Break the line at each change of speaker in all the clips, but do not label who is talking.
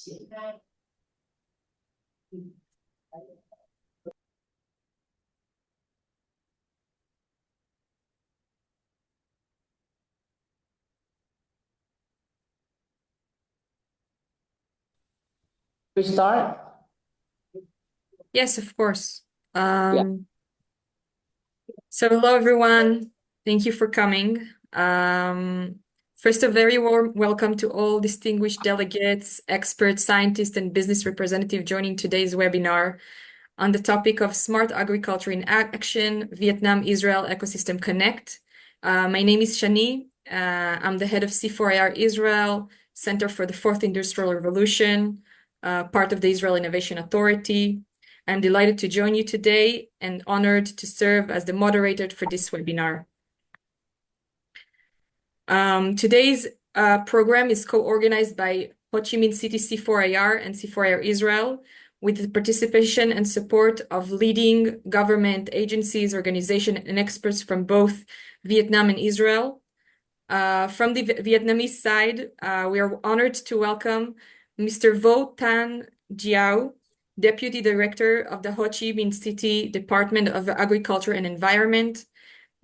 We start?
Yes, of course. So hello, everyone. Thank you for coming. First, a very warm welcome to all distinguished delegates, experts, scientists, and business representatives joining today's webinar on the topic of Smart Agriculture in Action, Vietnam-Israel Ecosystem Connect. My name is Shani. I'm the head of C4IR Israel, Center for the Fourth Industrial Revolution, part of the Israel Innovation Authority. I'm delighted to join you today and honored to serve as the moderator for this webinar. Today's program is co-organized by Ho Chi Minh City C4IR and C4IR Israel, with the participation and support of leading government agencies, organizations, and experts from both Vietnam and Israel. From the Vietnamese side, we are honored to welcome Mr. Vo Tan Giao, Deputy Director of the Ho Chi Minh City Department of Agriculture and Environment,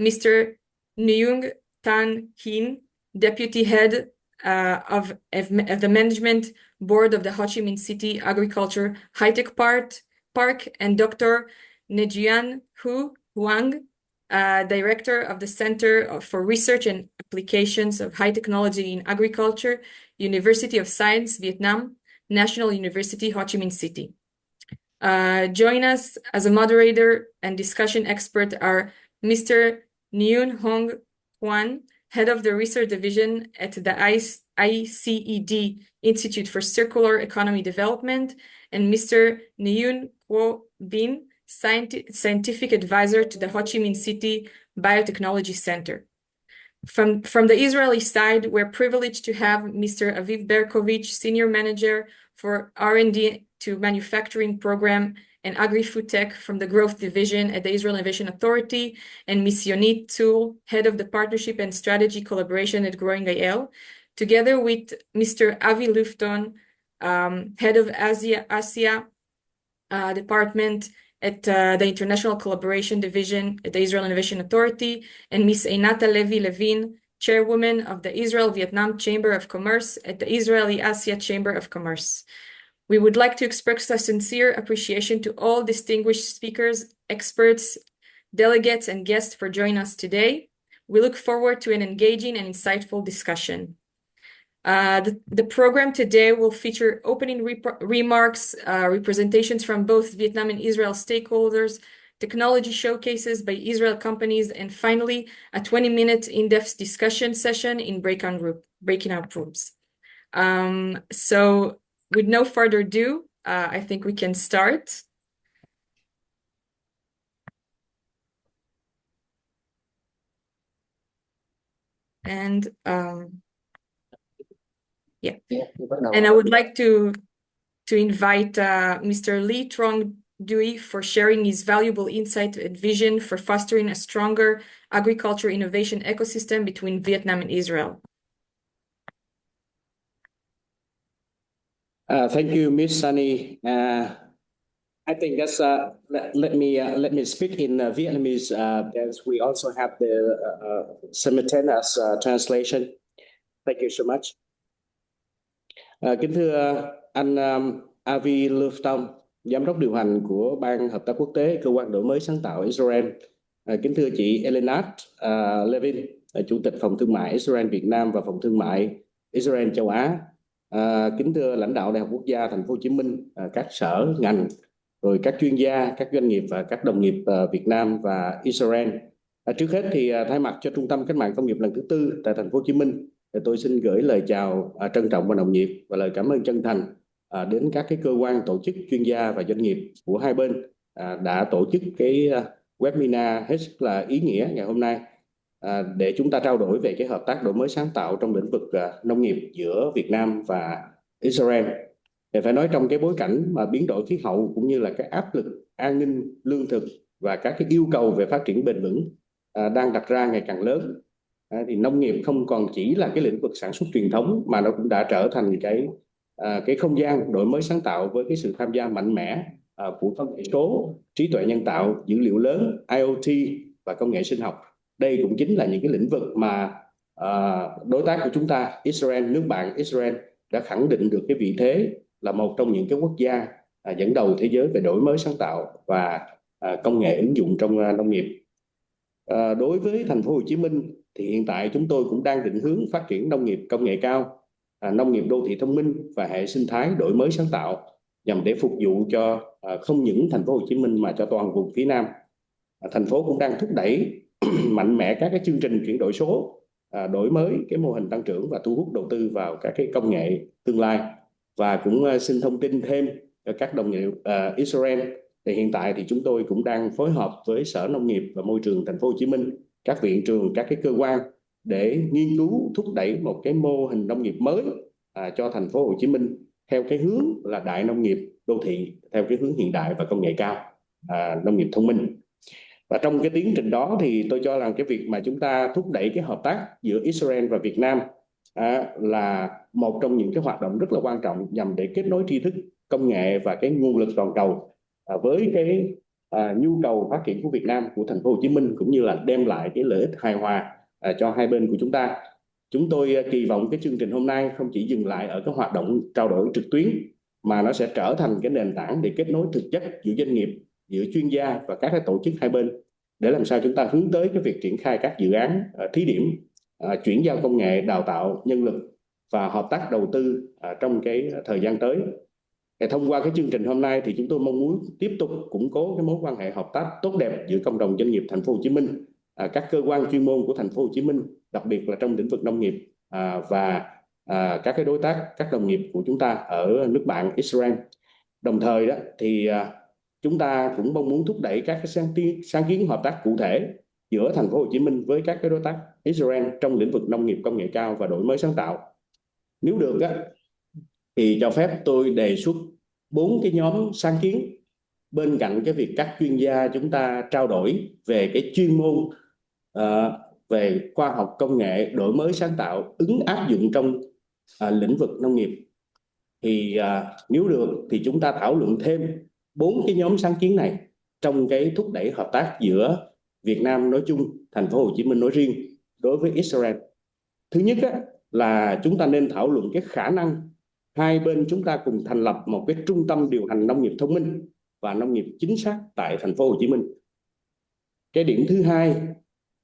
Mr. Nguyen Tan Hin, Deputy Head of the Management Board of the Ho Chi Minh City Agriculture High-Tech Park, and Dr. Nguyen Hu Huang, Director of the Center for Research and Applications of High Technology in Agriculture, University of Science, Vietnam, National University, Ho Chi Minh City. Join us as a moderator and discussion expert are Mr. Nguyen Hong Quan, Head of the Research Division at the ICED Institute for Circular Economy Development, and Mr. Nguyen Quo Bin, Scientific Advisor to the Ho Chi Minh City Biotechnology Center. From the Israeli side, we're privileged to have Mr. Aviv Berkovich, Senior Manager for R&D to Manufacturing Program and Agri-Food Tech from the Growth Division at the Israel Innovation Authority, and Ms. Yonit Tzul, Head of the Partnership and Strategy Collaboration at Growing IL, together with Mr. Avi Lufton, Head of Asia Department at the International Collaboration Division at the Israel Innovation Authority, and Ms. Einata Levin, Chairwoman of the Israel-Vietnam Chamber of Commerce at the Israeli Asia Chamber of Commerce. We would like to express a sincere appreciation to all distinguished speakers, experts, delegates, and guests for joining us today. We look forward to an engaging and insightful discussion. The program today will feature opening remarks, representations from both Vietnam and Israel stakeholders, technology showcases by Israel companies, and finally, a 20-minute in-depth discussion session in breakout rooms. So with no further ado, I think we can start. And and I would like to invite Mr. Lee Trong Dui for sharing his valuable insight and vision for fostering a stronger agriculture innovation ecosystem between Vietnam and Israel.
Thank you, Ms. Sunny. I think that's let me speak in Vietnamese because we also have the simultaneous translation. Thank you so much. Kính thưa anh Avi Lufton, Giám đốc điều hành của Ban Hợp tác Quốc tế, Cơ quan Đổi mới Sáng tạo Israel. Kính thưa chị Elenat Levin, Chủ tịch Phòng Thương mại Israel Việt Nam và Phòng Thương mại Israel Châu Á. Kính thưa lãnh đạo Đại học Quốc gia Thành phố Hồ Chí Minh, các sở, ngành, rồi các chuyên gia, các doanh nghiệp và các đồng nghiệp Việt Nam và Israel. Trước hết thì thay mặt cho Trung tâm Cách mạng Công nghiệp lần thứ 4 tại Thành phố Hồ Chí Minh, tôi xin gửi lời chào trân trọng và nồng nhiệt và lời cảm ơn chân thành đến các cái cơ quan, tổ chức, chuyên gia và doanh nghiệp của hai bên đã tổ chức cái webinar hết sức là ý nghĩa ngày hôm nay để chúng ta trao đổi về cái hợp tác đổi mới sáng tạo trong lĩnh vực nông nghiệp giữa Việt Nam và Israel. Thì phải nói trong cái bối cảnh mà biến đổi khí hậu cũng như là cái áp lực an ninh lương thực và các cái yêu cầu về phát triển bền vững đang đặt ra ngày càng lớn, thì nông nghiệp không còn chỉ là cái lĩnh vực sản xuất truyền thống mà nó cũng đã trở thành cái cái không gian đổi mới sáng tạo với cái sự tham gia mạnh mẽ của công nghệ số, trí tuệ nhân tạo, dữ liệu lớn, IoT và công nghệ sinh học. Đây cũng chính là những cái lĩnh vực mà đối tác của chúng ta, Israel, nước bạn Israel, đã khẳng định được cái vị thế là một trong những cái quốc gia dẫn đầu thế giới về đổi mới sáng tạo và công nghệ ứng dụng trong nông nghiệp. Đối với thành phố Hồ Chí Minh thì hiện tại chúng tôi cũng đang định hướng phát triển nông nghiệp công nghệ cao, nông nghiệp đô thị thông minh và hệ sinh thái đổi mới sáng tạo nhằm để phục vụ cho không những thành phố Hồ Chí Minh mà cho toàn vùng phía Nam. Thành phố cũng đang thúc đẩy mạnh mẽ các cái chương trình chuyển đổi số, đổi mới cái mô hình tăng trưởng và thu hút đầu tư vào các cái công nghệ tương lai. Và cũng xin thông tin thêm cho các đồng nghiệp Israel thì hiện tại thì chúng tôi cũng đang phối hợp với Sở Nông nghiệp và Môi trường thành phố Hồ Chí Minh, các viện trường, các cái cơ quan để nghiên cứu thúc đẩy một cái mô hình nông nghiệp mới cho thành phố Hồ Chí Minh theo cái hướng là đại nông nghiệp đô thị, theo cái hướng hiện đại và công nghệ cao, nông nghiệp thông minh. Và trong cái tiến trình đó thì tôi cho rằng cái việc mà chúng ta thúc đẩy cái hợp tác giữa Israel và Việt Nam là một trong những cái hoạt động rất là quan trọng nhằm để kết nối tri thức, công nghệ và cái nguồn lực toàn cầu với cái nhu cầu phát triển của Việt Nam, của thành phố Hồ Chí Minh, cũng như là đem lại cái lợi ích hài hòa cho hai bên của chúng ta. Chúng tôi kỳ vọng cái chương trình hôm nay không chỉ dừng lại ở cái hoạt động trao đổi trực tuyến mà nó sẽ trở thành cái nền tảng để kết nối thực chất giữa doanh nghiệp, giữa chuyên gia và các cái tổ chức hai bên, để làm sao chúng ta hướng tới cái việc triển khai các dự án thí điểm, chuyển giao công nghệ, đào tạo nhân lực và hợp tác đầu tư trong cái thời gian tới. Thông qua cái chương trình hôm nay thì chúng tôi mong muốn tiếp tục củng cố cái mối quan hệ hợp tác tốt đẹp giữa cộng đồng doanh nghiệp thành phố Hồ Chí Minh, các cơ quan chuyên môn của thành phố Hồ Chí Minh, đặc biệt là trong lĩnh vực nông nghiệp, và các cái đối tác, các đồng nghiệp của chúng ta ở nước bạn Israel. Đồng thời đó thì chúng ta cũng mong muốn thúc đẩy các cái sáng kiến hợp tác cụ thể giữa thành phố Hồ Chí Minh với các cái đối tác Israel trong lĩnh vực nông nghiệp công nghệ cao và đổi mới sáng tạo. Nếu được thì cho phép tôi đề xuất 4 cái nhóm sáng kiến bên cạnh cái việc các chuyên gia chúng ta trao đổi về cái chuyên môn về khoa học công nghệ, đổi mới sáng tạo, áp dụng trong lĩnh vực nông nghiệp. Thì nếu được thì chúng ta thảo luận thêm 4 cái nhóm sáng kiến này trong cái thúc đẩy hợp tác giữa Việt Nam nói chung, thành phố Hồ Chí Minh nói riêng đối với Israel. Thứ nhất là chúng ta nên thảo luận cái khả năng hai bên chúng ta cùng thành lập một cái trung tâm điều hành nông nghiệp thông minh và nông nghiệp chính xác tại thành phố Hồ Chí Minh. Cái điểm thứ hai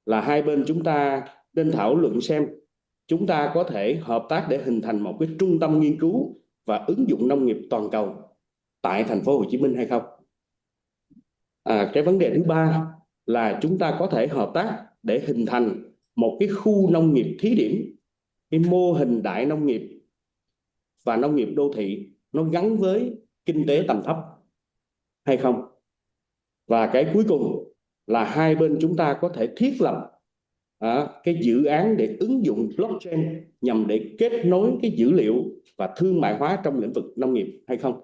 là hai bên chúng ta nên thảo luận xem chúng ta có thể hợp tác để hình thành một cái trung tâm nghiên cứu và ứng dụng nông nghiệp toàn cầu tại thành phố Hồ Chí Minh hay không. Cái vấn đề thứ ba là chúng ta có thể hợp tác để hình thành một cái khu nông nghiệp thí điểm, cái mô hình đại nông nghiệp và nông nghiệp đô thị nó gắn với kinh tế tầm thấp hay không. Và cái cuối cùng là hai bên chúng ta có thể thiết lập cái dự án để ứng dụng blockchain nhằm để kết nối cái dữ liệu và thương mại hóa trong lĩnh vực nông nghiệp hay không.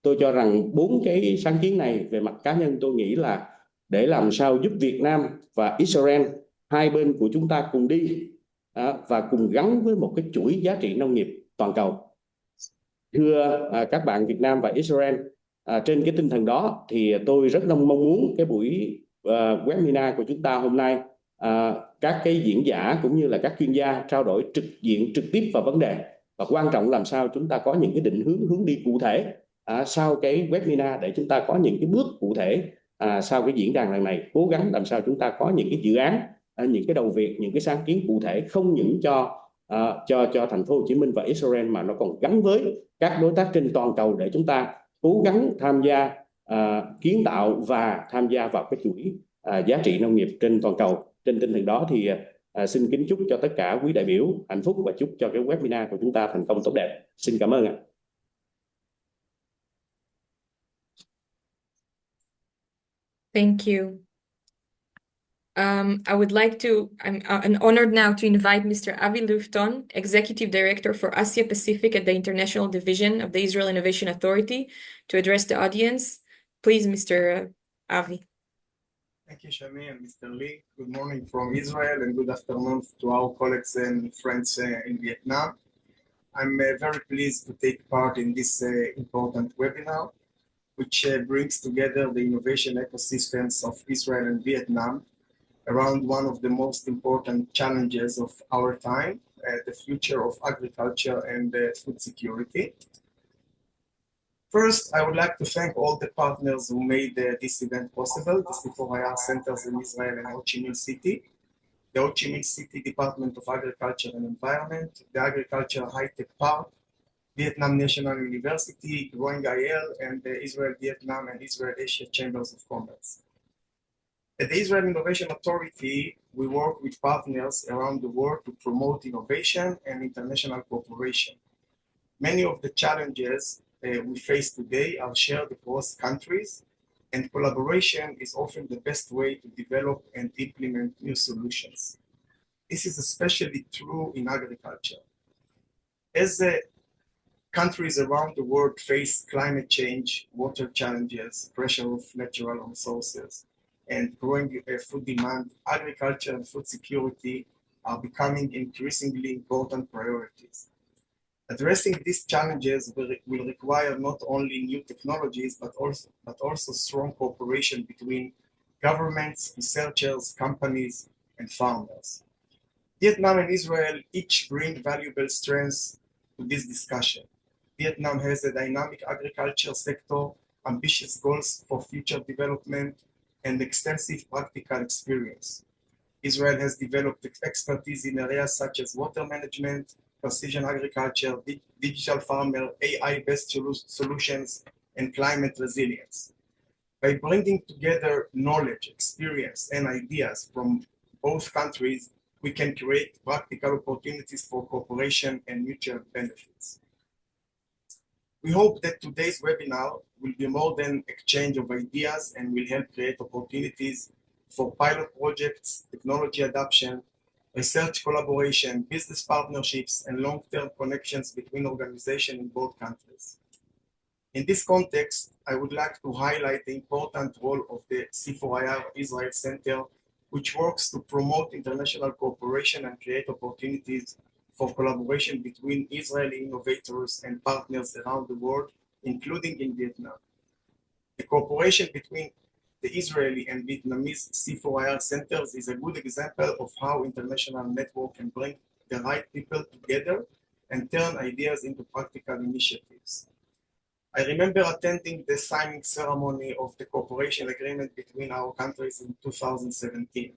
Tôi cho rằng 4 cái sáng kiến này về mặt cá nhân tôi nghĩ là để làm sao giúp Việt Nam và Israel, hai bên của chúng ta cùng đi và cùng gắn với một cái chuỗi giá trị nông nghiệp toàn cầu. Thưa các bạn Việt Nam và Israel, trên cái tinh thần đó thì tôi rất mong muốn cái buổi webinar của chúng ta hôm nay, các cái diễn giả cũng như là các chuyên gia trao đổi trực tiếp vào vấn đề, và quan trọng làm sao chúng ta có những cái định hướng đi cụ thể sau cái webinar, để chúng ta có những cái bước cụ thể sau cái diễn đàn lần này, cố gắng làm sao chúng ta có những cái dự án, những cái đầu việc, những cái sáng kiến cụ thể không những cho thành phố Hồ Chí Minh và Israel mà nó còn gắn với các đối tác trên toàn cầu, để chúng ta cố gắng tham gia kiến tạo và tham gia vào cái chuỗi giá trị nông nghiệp trên toàn cầu. Trên tinh thần đó thì xin kính chúc cho tất cả quý đại biểu hạnh phúc và chúc cho cái webinar của chúng ta thành công tốt đẹp. Xin cảm ơn ạ.
Thank you. I would like to, I'm honored now to invite Mr. Avi Lufton, Executive Director for Asia Pacific at the International Division of the Israel Innovation Authority, to address the audience. Please, Mr. Avi.
Thank you, Shami and Mr. Lee. Good morning from Israel and good afternoon to our colleagues and friends in Vietnam. I'm very pleased to take part in this important webinar, which brings together the innovation ecosystems of Israel and Vietnam around one of the most important challenges of our time, the future of agriculture and food security. First, I would like to thank all the partners who made this event possible, the C4IR centers in Israel and Ho Chi Minh City, the Ho Chi Minh City Department of Agriculture and Environment, the Agriculture High-Tech Park, Vietnam National University, Growing IL, and the Israel Vietnam and Israel Asia Chambers of Commerce. At the Israel Innovation Authority, we work with partners around the world to promote innovation and international cooperation. Many of the challenges we face today are shared across countries, and collaboration is often the best way to develop and implement new solutions. This is especially true in agriculture. As countries around the world face climate change, water challenges, pressure of natural resources, and growing food demand, agriculture and food security are becoming increasingly important priorities. Addressing these challenges will require not only new technologies, but also strong cooperation between governments, researchers, companies, and farmers. Vietnam and Israel each bring valuable strengths to this discussion. Vietnam has a dynamic agriculture sector, ambitious goals for future development, and extensive practical experience. Israel has developed expertise in areas such as water management, precision agriculture, digital farmer, AI-based solutions, and climate resilience. By bringing together knowledge, experience, and ideas from both countries, we can create practical opportunities for cooperation and mutual benefits. We hope that today's webinar will be more than exchange of ideas and will help create opportunities for pilot projects, technology adoption, research collaboration, business partnerships, and long-term connections between organizations in both countries. In this context, I would like to highlight the important role of the C4IR Israel Center, which works to promote international cooperation and create opportunities for collaboration between Israeli innovators and partners around the world, including in Vietnam. The cooperation between the Israeli and Vietnamese C4IR centers is a good example of how international network can bring the right people together and turn ideas into practical initiatives. I remember attending the signing ceremony of the cooperation agreement between our countries in 2017.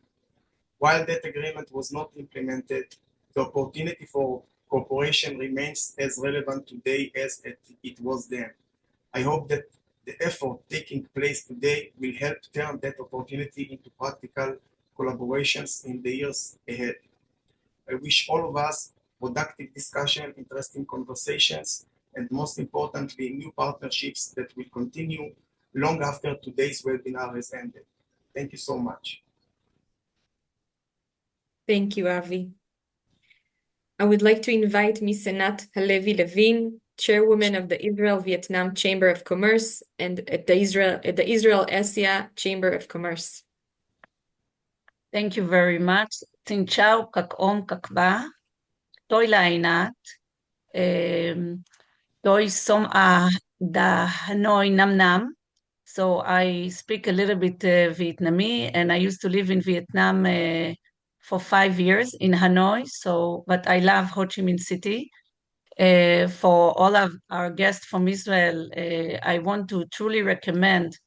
While that agreement was not implemented, the opportunity for cooperation remains as relevant today as it was then. I hope that the effort taking place today will help turn that opportunity into practical collaborations in the years ahead. I wish all of us productive discussion, interesting conversations, and most importantly, new partnerships that will continue long after today's webinar has ended. Thank you so much.
Thank you, Avi. I would like to invite Ms. Senat Halevi Levin, Chairwoman of the Israel-Vietnam Chamber of Commerce and at the Israel-Asia Chamber of Commerce.
Thank you very much. Xin chào các ông, các bà. Tôi là Inat. Tôi sống ở Hanoi, Nam Nam. So I speak a little bit Vietnamese, and I used to live in Vietnam for 5 years in Hanoi. But I love Ho Chi Minh City. For all of our guests from Israel, I want to truly recommend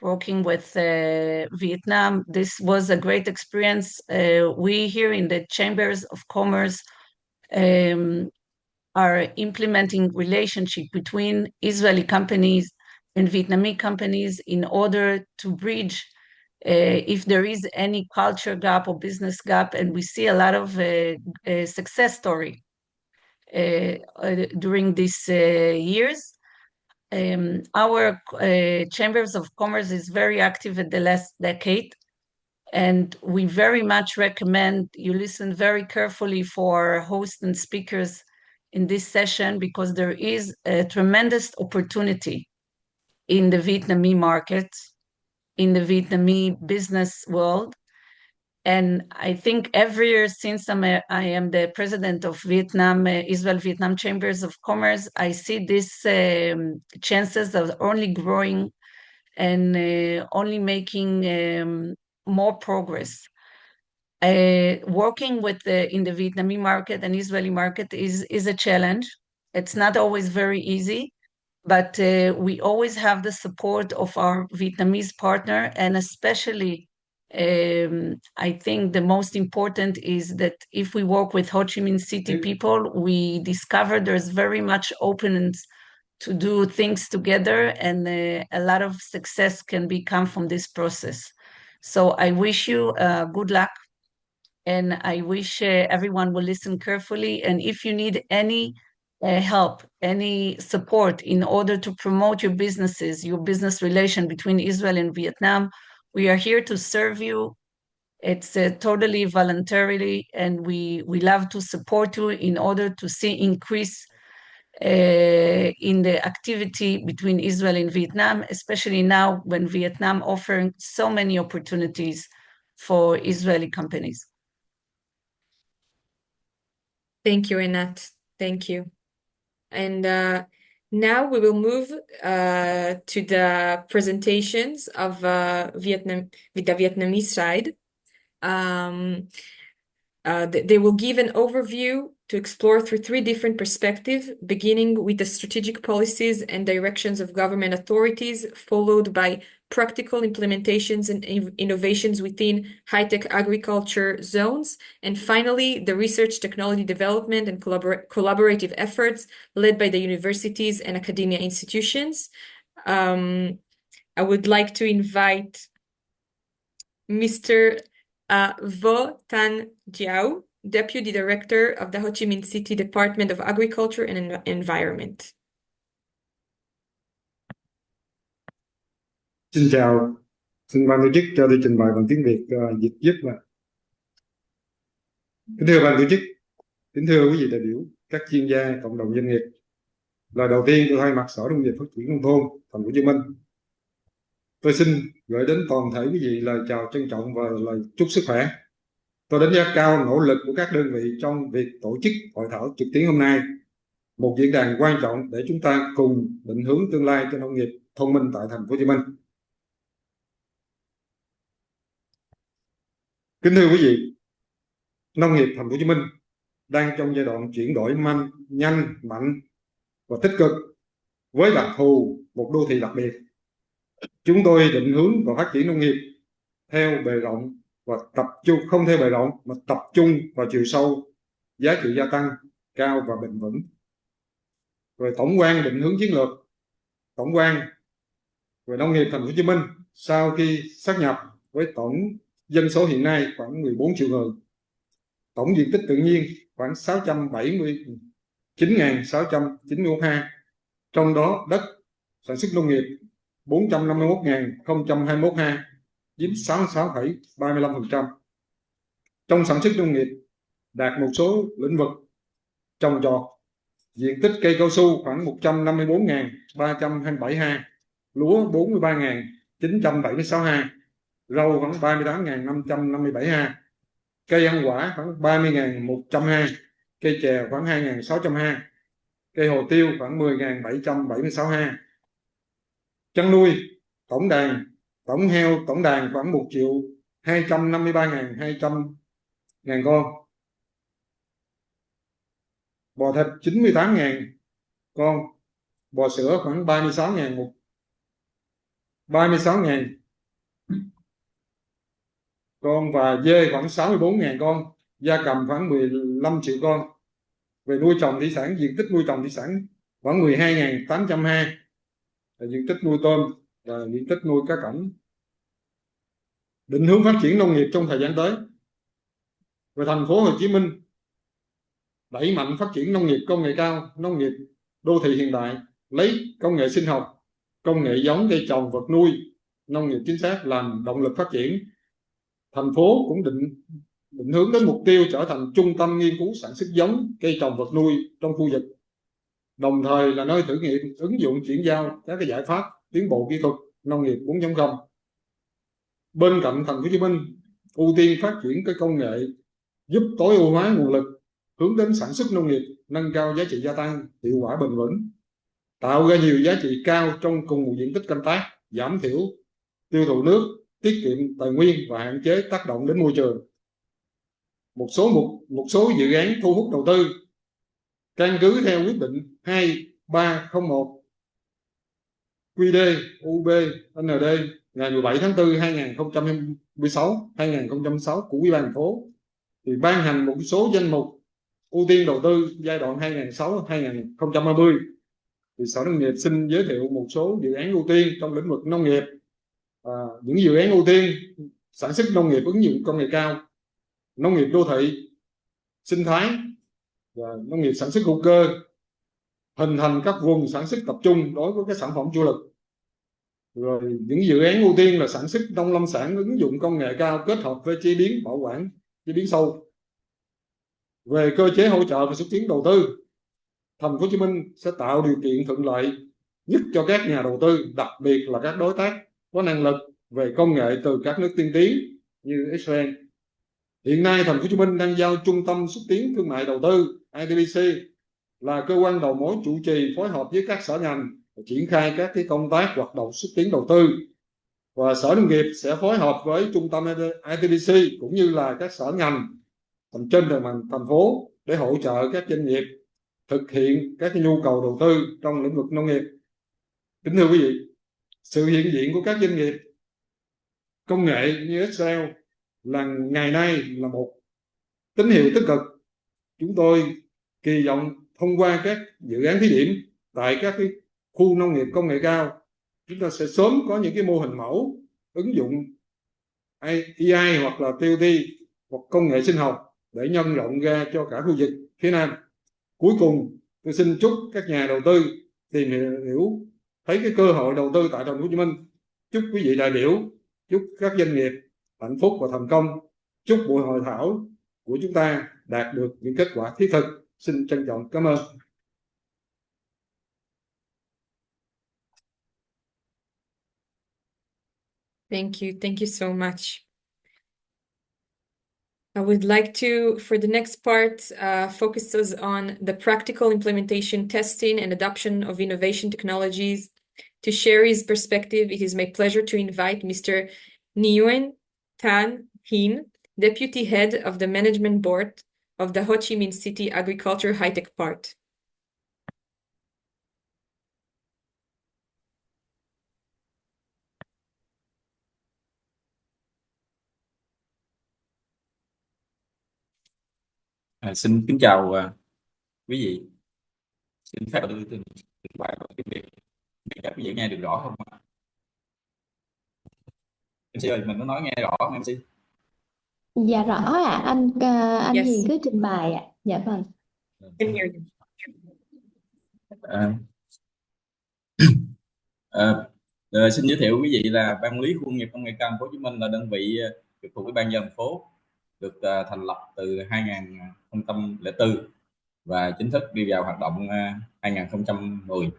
working with Vietnam. This was a great experience. We here in the Chambers of Commerce are implementing relationship between Israeli companies and Vietnamese companies in order to bridge if there is any culture gap or business gap, and we see a lot of success story during these years. Our Chambers of Commerce is very active in the last decade, and we very much recommend you listen very carefully for hosts and speakers in this session, because there is a tremendous opportunity in the Vietnamese market, in the Vietnamese business world, And I think every year since I am the president of Vietnam, Israel-Vietnam Chambers of Commerce, I see these chances are only growing and only making more progress. Working with in the Vietnamese market and Israeli market is a challenge. It's not always very easy, but we always have the support of our Vietnamese partner, and especially I think the most important is that if we work with Ho Chi Minh City people, we discover there's very much openness to do things together, and a lot of success can come from this process. So I wish you good luck, and I wish everyone will listen carefully. And if you need any help, any support in order to promote your businesses, your business relation between Israel and Vietnam, we are here to serve you. It's totally voluntarily, and we love to support you in order to see increase in the activity between Israel and Vietnam, especially now when Vietnam offering so many opportunities for Israeli companies.
Thank you, Einat. Thank you. And now we will move to the presentations of the Vietnamese side. They will give an overview to explore through 3 different perspectives, beginning with the strategic policies and directions of government authorities, followed by practical implementations and innovations within high-tech agriculture zones, and finally, the research, technology development, and collaborative efforts led by the universities and academia institutions. I would like to invite Mr. Vo Tan Diao, Deputy Director of the Ho Chi Minh City Department of Agriculture and Environment.
Xin chào, xin ban tổ chức cho tôi trình bày bằng tiếng Việt dịch giúp ạ. Kính thưa ban tổ chức, kính thưa quý vị đại biểu, các chuyên gia, cộng đồng doanh nghiệp. Lời đầu tiên tôi thay mặt Sở Nông nghiệp Phát triển Nông thôn, Thành phố Hồ Chí Minh, tôi xin gửi đến toàn thể quý vị lời chào trân trọng và lời chúc sức khỏe. Tôi đánh giá cao nỗ lực của các đơn vị trong việc tổ chức hội thảo trực tuyến hôm nay, một diễn đàn quan trọng để chúng ta cùng định hướng tương lai cho nông nghiệp thông minh tại Thành phố Hồ Chí Minh. Kính thưa quý vị, nông nghiệp Thành phố Hồ Chí Minh đang trong giai đoạn chuyển đổi nhanh, mạnh và tích cực với đặc thù một đô thị đặc biệt. Chúng tôi định hướng và phát triển nông nghiệp theo bề rộng và tập trung, không theo bề rộng mà tập trung vào chiều sâu, giá trị gia tăng cao và bền vững. Rồi tổng quan định hướng chiến lược tổng quan về nông nghiệp Thành phố Hồ Chí Minh sau khi sát nhập với tổng dân số hiện nay khoảng 14 triệu người, tổng diện tích tự nhiên khoảng 679.691 ha, trong đó đất sản xuất nông nghiệp 451.021 ha, chiếm 66,35%. Trong sản xuất nông nghiệp đạt một số lĩnh vực trồng trọt, diện tích cây cao su khoảng 154.327 ha, lúa 43.976 ha, rau khoảng 38.557 ha, cây ăn quả khoảng 30.100 ha, cây chè khoảng 2.600 ha, cây hồ tiêu khoảng 10.776 ha. Chăn nuôi tổng heo tổng đàn khoảng 1.253.200 con, bò thịt 98.000 con, bò sữa khoảng 36.000 con và dê khoảng 64.000 con, gia cầm khoảng 15 triệu con. Về nuôi trồng thủy sản, diện tích nuôi trồng thủy sản khoảng 12.800 ha, diện tích nuôi tôm và diện tích nuôi cá cảnh. Định hướng phát triển nông nghiệp trong thời gian tới. Về Thành phố Hồ Chí Minh đẩy mạnh phát triển nông nghiệp công nghệ cao, nông nghiệp đô thị hiện đại, lấy công nghệ sinh học, công nghệ giống cây trồng vật nuôi, nông nghiệp chính xác làm động lực phát triển. Thành phố cũng định hướng đến mục tiêu trở thành trung tâm nghiên cứu sản xuất giống cây trồng vật nuôi trong khu vực, đồng thời là nơi thử nghiệm ứng dụng chuyển giao các giải pháp tiến bộ kỹ thuật nông nghiệp 4.0. Bên cạnh Thành phố Hồ Chí Minh, ưu tiên phát triển cái công nghệ giúp tối ưu hóa nguồn lực, hướng đến sản xuất nông nghiệp, nâng cao giá trị gia tăng, hiệu quả bền vững, tạo ra nhiều giá trị cao trong cùng một diện tích canh tác, giảm thiểu tiêu thụ nước, tiết kiệm tài nguyên và hạn chế tác động đến môi trường. Một số dự án thu hút đầu tư căn cứ theo quyết định 2301 QĐ UB-ND ngày 17 tháng 4 2016 của Ủy ban thành phố thì ban hành một số danh mục ưu tiên đầu tư giai đoạn 2006-2030. Thì Sở Nông nghiệp xin giới thiệu một số dự án ưu tiên trong lĩnh vực nông nghiệp. Những dự án ưu tiên sản xuất nông nghiệp ứng dụng công nghệ cao, nông nghiệp đô thị, sinh thái và nông nghiệp sản xuất hữu cơ, hình thành các vùng sản xuất tập trung đối với các sản phẩm chủ lực. Rồi những dự án ưu tiên là sản xuất nông lâm sản ứng dụng công nghệ cao kết hợp với chế biến bảo quản, chế biến sâu. Về cơ chế hỗ trợ và xúc tiến đầu tư, Thành phố Hồ Chí Minh sẽ tạo điều kiện thuận lợi nhất cho các nhà đầu tư, đặc biệt là các đối tác có năng lực về công nghệ từ các nước tiên tiến như Israel. Hiện nay Thành phố Hồ Chí Minh đang giao Trung tâm xúc tiến thương mại đầu tư TTC là cơ quan đầu mối chủ trì phối hợp với các sở ngành triển khai các công tác hoạt động xúc tiến đầu tư, và Sở Nông nghiệp sẽ phối hợp với Trung tâm TTC cũng như là các sở ngành trên địa bàn thành phố để hỗ trợ các doanh nghiệp thực hiện các nhu cầu đầu tư trong lĩnh vực nông nghiệp. Kính thưa quý vị, sự hiện diện của các doanh nghiệp công nghệ như Israel là ngày nay là một tín hiệu tích cực. Chúng tôi kỳ vọng thông qua các dự án thí điểm tại các khu nông nghiệp công nghệ cao, chúng ta sẽ sớm có những cái mô hình mẫu ứng dụng AI hoặc là TOT hoặc công nghệ sinh học để nhân rộng ra cho cả khu vực phía Nam. Cuối cùng, tôi xin chúc các nhà đầu tư tìm hiểu thấy cái cơ hội đầu tư tại Thành phố Hồ Chí Minh. Chúc quý vị đại biểu, chúc các doanh nghiệp hạnh phúc và thành công. Chúc buổi hội thảo của chúng ta đạt được những kết quả thiết thực. Xin trân trọng cảm ơn.
Thank you so much. I would like to, for the next part, focuses on the practical implementation, testing, and adoption of innovation technologies. To share his perspective, it is my pleasure to invite Mr. Nguyen Tan Hin, Deputy Head of the Management Board of the Ho Chi Minh City Agriculture High-Tech Park.
Xin kính chào quý vị. Xin phép đưa tin bài của tiếng Việt. Các quý vị nghe được rõ không ạ? MC ơi, mình có nói nghe rõ không MC?
Dạ rõ ạ, anh
Yes.
Hiền cứ trình bày ạ. Dạ vâng.
Can hear you.
Xin giới thiệu quý vị là Ban Quản lý Khu công nghiệp công nghệ cao Thành phố Hồ Chí Minh là đơn vị trực thuộc Ủy ban nhân dân thành phố, được thành lập từ 2004 và chính thức đi vào hoạt động 2010.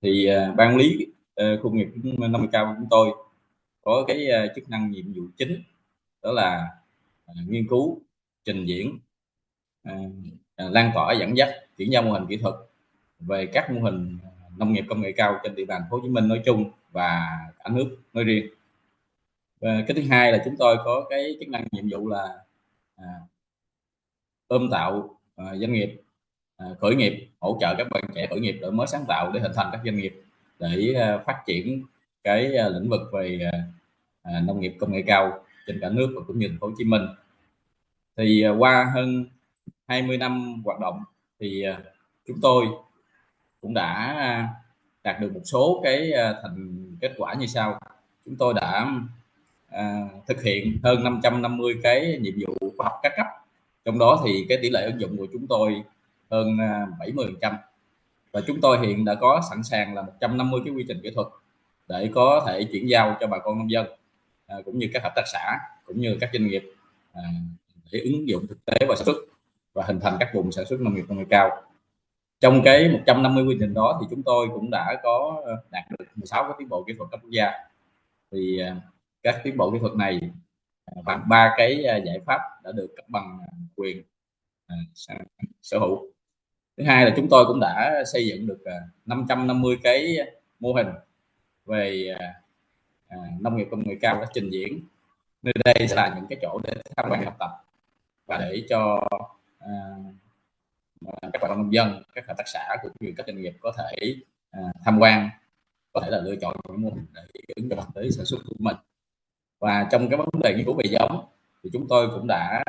Thì Ban Quản lý Khu công nghiệp nông nghiệp cao của chúng tôi có cái chức năng nhiệm vụ chính đó là nghiên cứu, trình diễn, lan tỏa, dẫn dắt, chuyển giao mô hình kỹ thuật về các mô hình nông nghiệp công nghệ cao trên địa bàn Thành phố Hồ Chí Minh nói chung và cả nước nói riêng. Và cái thứ hai là chúng tôi có cái chức năng nhiệm vụ là ươm tạo doanh nghiệp khởi nghiệp, hỗ trợ các bạn trẻ khởi nghiệp đổi mới sáng tạo để hình thành các doanh nghiệp để phát triển cái lĩnh vực về nông nghiệp công nghệ cao trên cả nước và cũng như Thành phố Hồ Chí Minh. Thì qua hơn 20 năm hoạt động thì chúng tôi cũng đã đạt được một số cái kết quả như sau. Chúng tôi đã thực hiện hơn 550 cái nhiệm vụ khoa học các cấp, trong đó thì cái tỷ lệ ứng dụng của chúng tôi hơn 70%, và chúng tôi hiện đã có sẵn sàng là 150 cái quy trình kỹ thuật để có thể chuyển giao cho bà con nông dân cũng như các hợp tác xã cũng như các doanh nghiệp để ứng dụng thực tế và sản xuất và hình thành các vùng sản xuất nông nghiệp công nghệ cao. Trong cái 150 quy trình đó thì chúng tôi cũng đã có đạt được 16 cái tiến bộ kỹ thuật cấp quốc gia. Thì các tiến bộ kỹ thuật này bằng 3 cái giải pháp đã được cấp bằng quyền sở hữu. Thứ hai là chúng tôi cũng đã xây dựng được 550 cái mô hình về nông nghiệp công nghệ cao đã trình diễn. Nơi đây sẽ là những cái chỗ để tham quan học tập và để cho các bà con nông dân, các hợp tác xã cũng như các doanh nghiệp có thể tham quan, có thể là lựa chọn những mô hình để ứng dụng tới sản xuất của mình. Và trong cái vấn đề nghiên cứu về giống thì chúng tôi cũng đã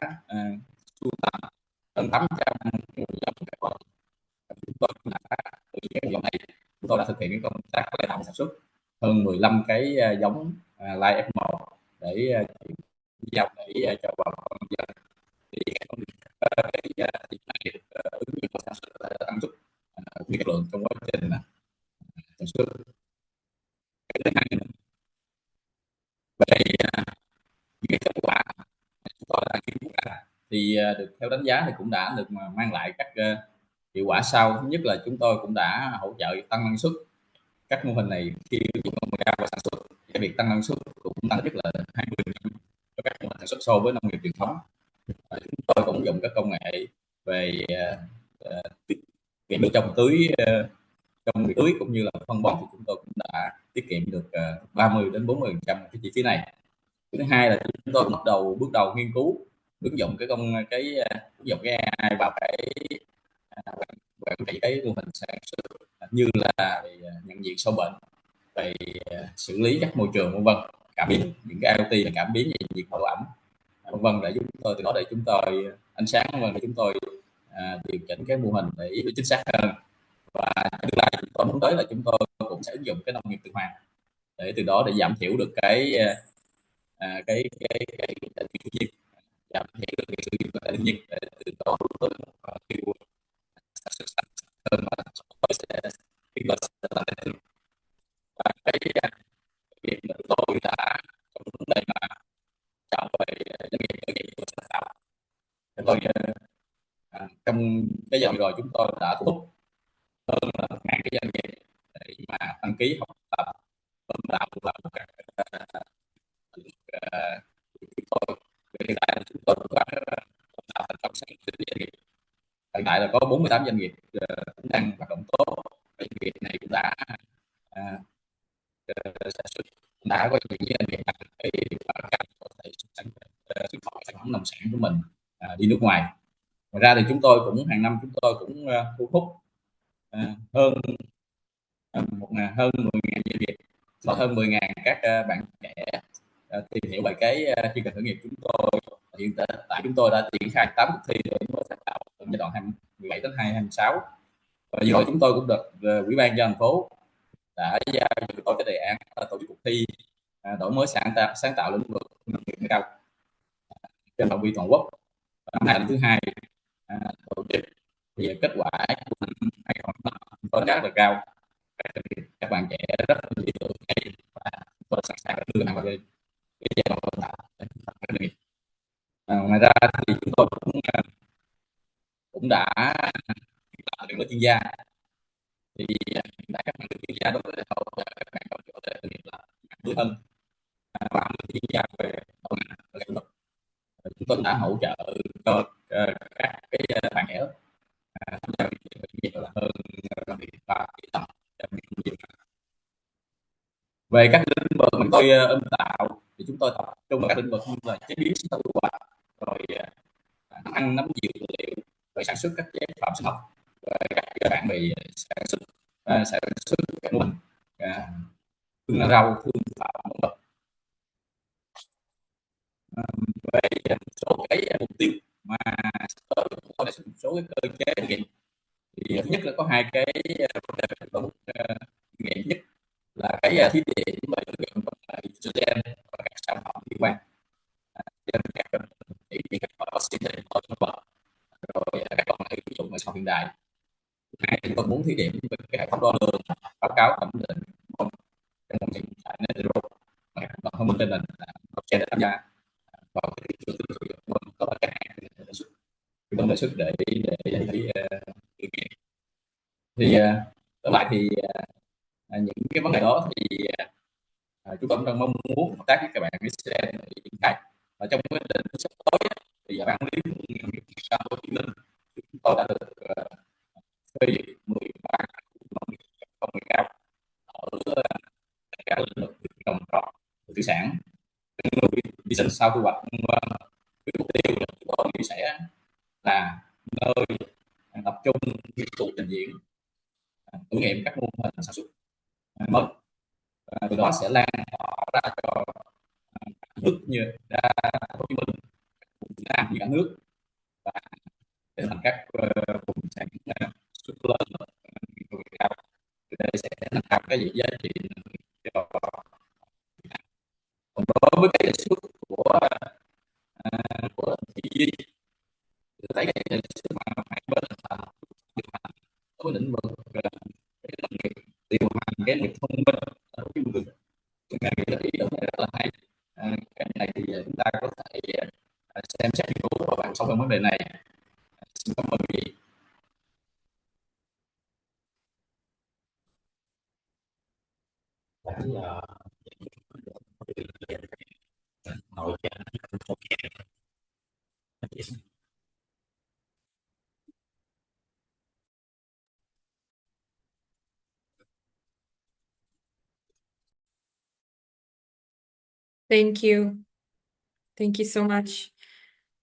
sưu tầm hơn 800 nguồn giống các loại. Chúng tôi cũng đã từ những giống này chúng tôi đã thực hiện cái công tác lai tạo sản xuất hơn 15 cái giống lai F1 để giao để cho bà con nông dân. Thì cái này ứng dụng sản xuất tăng sức cũng chất lượng trong quá trình sản xuất. Cái thứ hai về những cái kết quả chúng tôi đã nghiên cứu ra thì được theo đánh giá thì cũng đã được mang lại các hiệu quả sau. Thứ nhất là chúng tôi cũng đã hỗ trợ tăng năng suất. Các mô hình này khi ứng dụng công nghệ cao vào sản xuất, cái việc tăng năng suất cũng tăng rất là 20% cho các mô hình sản xuất so với nông nghiệp truyền thống. Chúng tôi cũng dùng các công nghệ về tiết kiệm được trong việc tưới cũng như là phân bón, thì chúng tôi cũng đã tiết kiệm được 30 đến 40% cái chi phí này. Thứ hai là chúng tôi bước đầu nghiên cứu ứng dụng ứng dụng cái AI vào cái mô hình sản xuất như là nhận diện sâu bệnh, về xử lý các môi trường vân vân, cảm biến những cái IoT là cảm biến về nhiệt độ ẩm vân vân, để chúng tôi từ đó để chúng tôi ánh sáng vân vân để chúng tôi điều chỉnh cái mô hình để chính xác hơn. Và tương lai chúng tôi muốn tới là chúng tôi cũng sẽ ứng dụng cái nông nghiệp tuần hoàn để từ đó để giảm thiểu được cái tự nhiên, giảm thiểu được cái sử dụng của tự nhiên, để từ đó hướng tới sản xuất hơn mà tôi sẽ làm thêm. Và cái việc mà tôi đã trong vấn đề mà chọn về doanh nghiệp khởi nghiệp của sáng tạo, tôi trong cái giờ rồi chúng tôi đã thu hút hơn 1.000 cái doanh nghiệp để mà đăng ký học tập đào tạo các hiện tại là chúng tôi cũng đã tạo thành công sản xuất doanh nghiệp. Hiện tại là có 48 doanh nghiệp đang hoạt động tốt. Doanh nghiệp này cũng đã sản xuất, đã có những doanh nghiệp để có thể xuất khẩu sản phẩm nông sản của mình đi nước ngoài. Ngoài ra thì chúng tôi cũng hàng năm chúng tôi cũng thu hút hơn 10.000 doanh nghiệp, có hơn 10.000 các bạn trẻ tìm hiểu về cái chương trình khởi nghiệp. Chúng tôi hiện tại chúng tôi đã triển khai 8 cuộc thi đổi mới sáng tạo từ giai đoạn 2017 đến 2026. Và vừa rồi chúng tôi cũng được Ủy ban nhân dân thành phố đã giao cho tôi cái đề án tổ chức cuộc thi đổi mới sáng tạo lĩnh vực nông nghiệp cao trên phạm vi toàn quốc. Năm nay là thứ hai tổ chức, thì kết quả của năm 2025 có rất là cao. Các bạn trẻ rất là ý tưởng hay và tôi sẵn sàng đưa vào cái giai đoạn đào tạo để phát triển. Ngoài ra thì chúng tôi cũng đã làm với chuyên gia. Thì hiện tại các bạn chuyên gia đối với các bạn có thể thực hiện là đối thân và chuyên gia về lĩnh vực. Chúng tôi đã hỗ trợ cho các cái bạn trẻ tham gia việc là hơn 3 tỷ đồng. Về các lĩnh vực mà tôi ươm tạo thì chúng tôi tập trung vào các lĩnh vực như là chế biến sản phẩm quả, rồi ăn nắm dược liệu, về sản xuất các chế phẩm sinh học, và các bạn về sản xuất các mô hình thương rau, thương thảo vân vân. Về số cái mục tiêu mà tôi đã một số cái cơ chế thực hiện thì thứ nhất là có hai cái vấn đề nghiệm nhất là cái thí điểm về ứng dụng công nghệ gen và các sản phẩm liên quan trên các vaccine rồi các công nghệ ứng dụng về sau hiện đại. Hai thì tôi muốn thí điểm về cái hệ thống đo lường báo cáo thẩm định trong một hiện tại net zero và thông minh trên nền blockchain để tham gia vào cái thị trường sử dụng có các hãng đề xuất để thực hiện. Thì trở lại thì những cái vấn đề đó thì chúng tôi cũng đang mong muốn hợp tác với các bạn Israel để triển khai Và trong cái định sắp tới thì ban quản lý khu nghiệp Hồ Chí Minh chúng tôi đã được phê duyệt 13 khu nông nghiệp công nghệ cao ở tất cả lĩnh vực trồng trọt, thủy sản, vi sinh sau thu hoạch. Cái mục tiêu là chúng tôi sẽ là nơi tập trung nghiên cứu trình diễn thử nghiệm các mô hình sản xuất mới, từ đó sẽ lan tỏa ra cho nước như ra Hồ Chí Minh, Việt Nam và cả nước, và trở thành các vùng sản xuất lớn công nghệ cao. Từ đây sẽ nâng cao cái giá trị cho. Còn đối với cái đề xuất của thị duy, thấy cái đề xuất mà hai bên là đối với lĩnh vực cái nông nghiệp, điều hành cái nghiệp thông minh ở cái vườn, ngành nghĩ là ý tưởng này rất là hay. Cái này thì chúng ta có thể xem xét nghiên cứu và bàn sâu hơn vấn đề này. Xin cảm ơn quý vị.
Thank you. Thank you so much.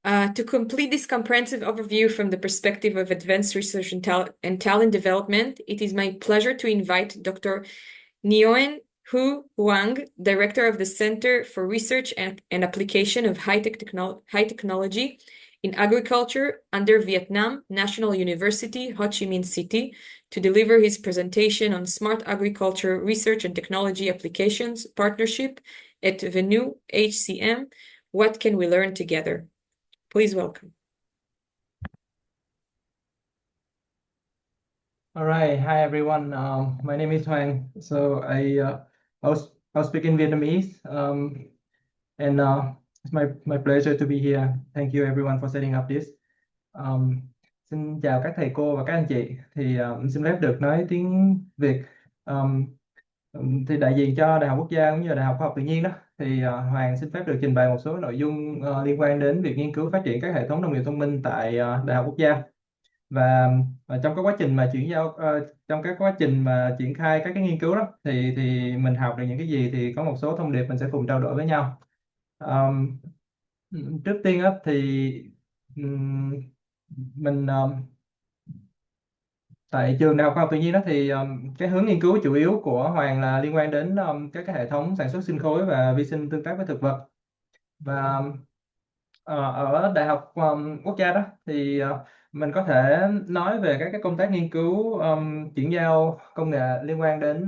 To complete this comprehensive overview from the perspective of advanced research and talent development, it is my pleasure to invite Dr. Nguyen Hu Huang, Director of the Center for Research and Application of High Technology in Agriculture under Vietnam National University, Ho Chi Minh City, to deliver his presentation on Smart Agriculture Research and Technology Applications Partnership at VENU HCM. What can we learn together? Please welcome.
All right, hi everyone. My name is Hoàng. So I'll speak in Vietnamese, and it's my pleasure to be here. Thank you everyone for setting up this. Xin chào các thầy cô và các anh chị. Thì xin phép được nói tiếng Việt. Thì đại diện cho Đại học Quốc gia cũng như là Đại học Khoa học Tự nhiên đó. Thì Hoàng xin phép được trình bày một số nội dung liên quan đến việc nghiên cứu phát triển các hệ thống nông nghiệp thông minh tại Đại học Quốc gia. Và trong cái quá trình mà trong các quá trình mà triển khai các cái nghiên cứu đó thì mình học được những cái gì, thì có một số thông điệp mình sẽ cùng trao đổi với nhau. Trước tiên á thì mình tại trường Đại học Khoa học Tự nhiên đó thì cái hướng nghiên cứu chủ yếu của Hoàng là liên quan đến các cái hệ thống sản xuất sinh khối và vi sinh tương tác với thực vật. Và ở Đại học Quốc gia đó thì mình có thể nói về các cái công tác nghiên cứu chuyển giao công nghệ liên quan đến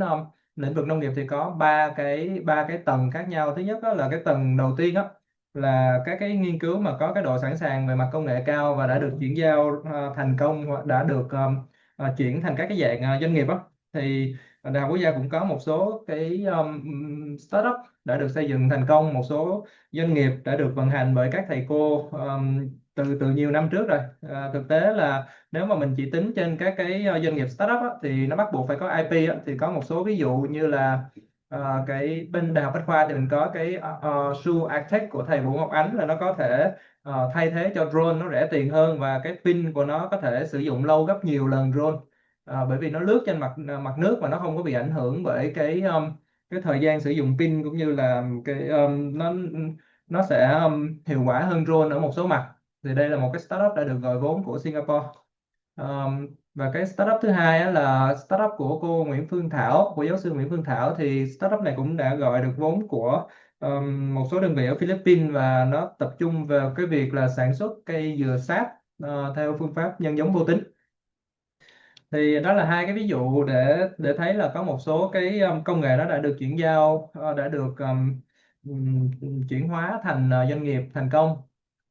lĩnh vực nông nghiệp, thì có ba cái tầng khác nhau. Thứ nhất đó là cái tầng đầu tiên đó là các cái nghiên cứu mà có cái độ sẵn sàng về mặt công nghệ cao và đã được chuyển giao thành công hoặc đã được chuyển thành các cái dạng doanh nghiệp đó. Thì Đại học Quốc gia cũng có một số cái startup đã được xây dựng thành công, một số doanh nghiệp đã được vận hành bởi các thầy cô từ nhiều năm trước rồi. Thực tế là nếu mà mình chỉ tính trên các cái doanh nghiệp startup á, thì nó bắt buộc phải có IP á. Thì có một số ví dụ như là cái bên Đại học Bách Khoa thì mình có cái Su Architect của thầy Vũ Ngọc Ánh, là nó có thể thay thế cho drone, nó rẻ tiền hơn, và cái pin của nó có thể sử dụng lâu gấp nhiều lần drone, bởi vì nó lướt trên mặt nước mà nó không có bị ảnh hưởng bởi cái thời gian sử dụng pin, cũng như là cái nó sẽ hiệu quả hơn drone ở một số mặt. Thì đây là một cái startup đã được gọi vốn của Singapore. Và cái startup thứ hai là startup của cô Nguyễn Phương Thảo, của giáo sư Nguyễn Phương Thảo. Thì startup này cũng đã gọi được vốn của một số đơn vị ở Philippines, và nó tập trung vào cái việc là sản xuất cây dừa sáp theo phương pháp nhân giống vô tính. Thì đó là hai cái ví dụ để thấy là có một số cái công nghệ nó đã được chuyển giao, đã được chuyển hóa thành doanh nghiệp thành công.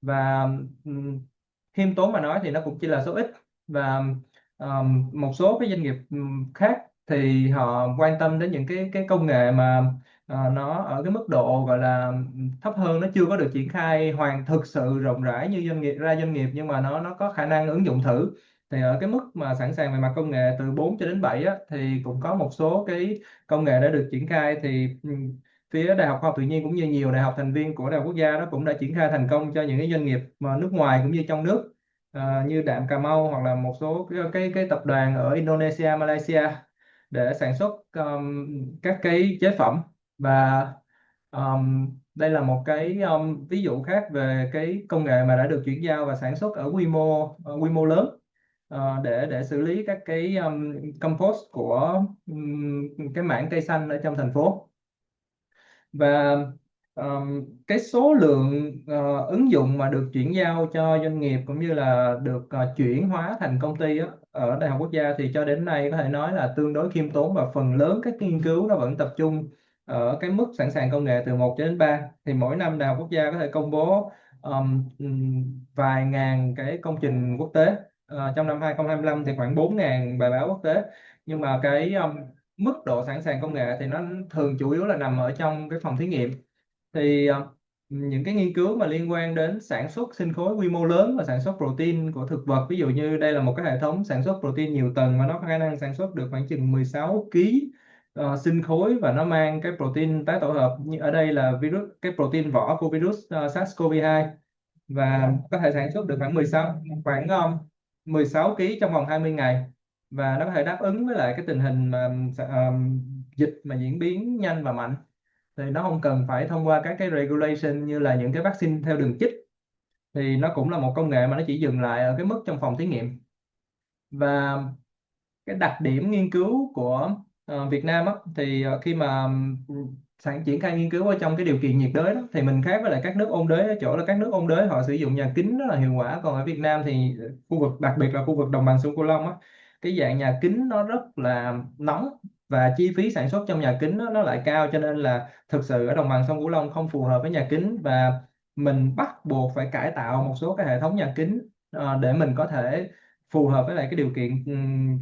Và khiêm tốn mà nói thì nó cũng chỉ là số ít. Và một số cái doanh nghiệp khác thì họ quan tâm đến những cái công nghệ mà nó ở cái mức độ gọi là thấp hơn, nó chưa có được triển khai thực sự rộng rãi như doanh nghiệp, nhưng mà nó có khả năng ứng dụng thử. Thì ở cái mức mà sẵn sàng về mặt công nghệ từ 4 cho đến 7 á, thì cũng có một số cái công nghệ đã được triển khai. Thì phía Đại học Khoa học Tự nhiên cũng như nhiều đại học thành viên của Đại học Quốc gia đó cũng đã triển khai thành công cho những cái doanh nghiệp mà nước ngoài cũng như trong nước, như Đạm Cà Mau hoặc là một số cái tập đoàn ở Indonesia, Malaysia để sản xuất các cái chế phẩm. Và đây là một cái ví dụ khác về cái công nghệ mà đã được chuyển giao và sản xuất ở quy mô lớn, để xử lý các cái compost của cái mảng cây xanh ở trong thành phố. Và cái số lượng ứng dụng mà được chuyển giao cho doanh nghiệp cũng như là được chuyển hóa thành công ty á, ở Đại học Quốc gia thì cho đến nay có thể nói là tương đối khiêm tốn, và phần lớn các nghiên cứu nó vẫn tập trung ở cái mức sẵn sàng công nghệ từ 1 cho đến 3. Thì mỗi năm Đại học Quốc gia có thể công bố vài ngàn cái công trình quốc tế. Trong năm 2025 thì khoảng 4.000 bài báo quốc tế. Nhưng mà cái mức độ sẵn sàng công nghệ thì nó thường chủ yếu là nằm ở trong cái phòng thí nghiệm. Thì những cái nghiên cứu mà liên quan đến sản xuất sinh khối quy mô lớn và sản xuất protein của thực vật, ví dụ như đây là một cái hệ thống sản xuất protein nhiều tầng và nó có khả năng sản xuất được khoảng chừng 16 kg sinh khối, và nó mang cái protein tái tổ hợp, như ở đây là virus, cái protein vỏ của virus SARS-CoV-2, và có thể sản xuất được khoảng 16 kg trong vòng 20 ngày, và nó có thể đáp ứng với lại cái tình hình mà dịch mà diễn biến nhanh và mạnh, thì nó không cần phải thông qua các cái regulation như là những cái vaccine theo đường chích. Thì nó cũng là một công nghệ mà nó chỉ dừng lại ở cái mức trong phòng thí nghiệm. Và cái đặc điểm nghiên cứu của Việt Nam á, thì khi mà triển khai nghiên cứu ở trong cái điều kiện nhiệt đới đó, thì mình khác với lại các nước ôn đới ở chỗ là các nước ôn đới họ sử dụng nhà kính rất là hiệu quả, còn ở Việt Nam thì khu vực, đặc biệt là khu vực đồng bằng sông Cửu Long á, cái dạng nhà kính nó rất là nóng và chi phí sản xuất trong nhà kính nó lại cao, cho nên là thực sự ở đồng bằng sông Cửu Long không phù hợp với nhà kính, và mình bắt buộc phải cải tạo một số cái hệ thống nhà kính để mình có thể phù hợp với lại cái điều kiện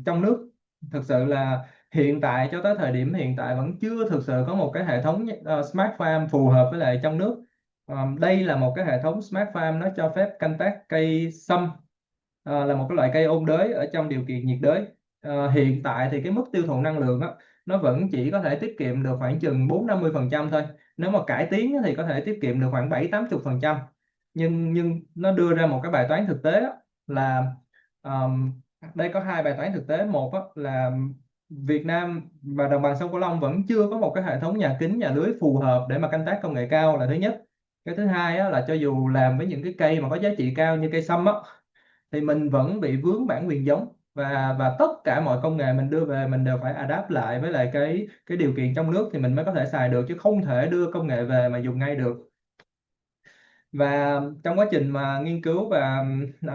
trong nước. Thực sự là hiện tại, cho tới thời điểm hiện tại vẫn chưa thực sự có một cái hệ thống smart farm phù hợp với lại trong nước. Đây là một cái hệ thống smart farm, nó cho phép canh tác cây sâm, là một cái loại cây ôn đới ở trong điều kiện nhiệt đới. Hiện tại thì cái mức tiêu thụ năng lượng á, nó vẫn chỉ có thể tiết kiệm được khoảng chừng 40-50% thôi. Nếu mà cải tiến thì có thể tiết kiệm được khoảng 70-80%. Nhưng nó đưa ra một cái bài toán thực tế á, là đây có hai bài toán thực tế. Một á, là Việt Nam và đồng bằng sông Cửu Long vẫn chưa có một cái hệ thống nhà kính, nhà lưới phù hợp để mà canh tác công nghệ cao, là thứ nhất. Cái thứ hai á, là cho dù làm với những cái cây mà có giá trị cao như cây sâm á, thì mình vẫn bị vướng bản quyền giống, và tất cả mọi công nghệ mình đưa về mình đều phải adapt lại với lại cái điều kiện trong nước thì mình mới có thể xài được, chứ không thể đưa công nghệ về mà dùng ngay được. Và trong quá trình mà nghiên cứu và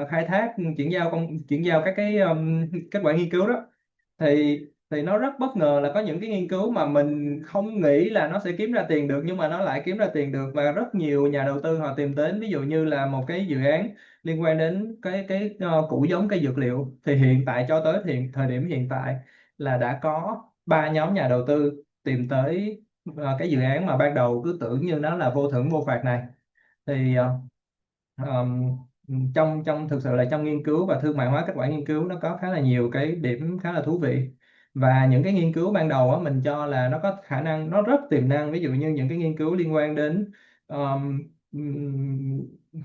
khai thác, chuyển giao các cái kết quả nghiên cứu đó, thì nó rất bất ngờ là có những cái nghiên cứu mà mình không nghĩ là nó sẽ kiếm ra tiền được, nhưng mà nó lại kiếm ra tiền được, và rất nhiều nhà đầu tư họ tìm đến. Ví dụ như là một cái dự án liên quan đến cái củ giống cây dược liệu, thì hiện tại cho tới thời điểm hiện tại là đã có 3 nhóm nhà đầu tư tìm tới cái dự án mà ban đầu cứ tưởng như nó là vô thưởng vô phạt này. Thì um, trong thực sự là trong nghiên cứu và thương mại hóa kết quả nghiên cứu, nó có khá là nhiều cái điểm khá là thú vị. Và những cái nghiên cứu ban đầu á, mình cho là nó có khả năng, nó rất tiềm năng. Ví dụ như những cái nghiên cứu liên quan đến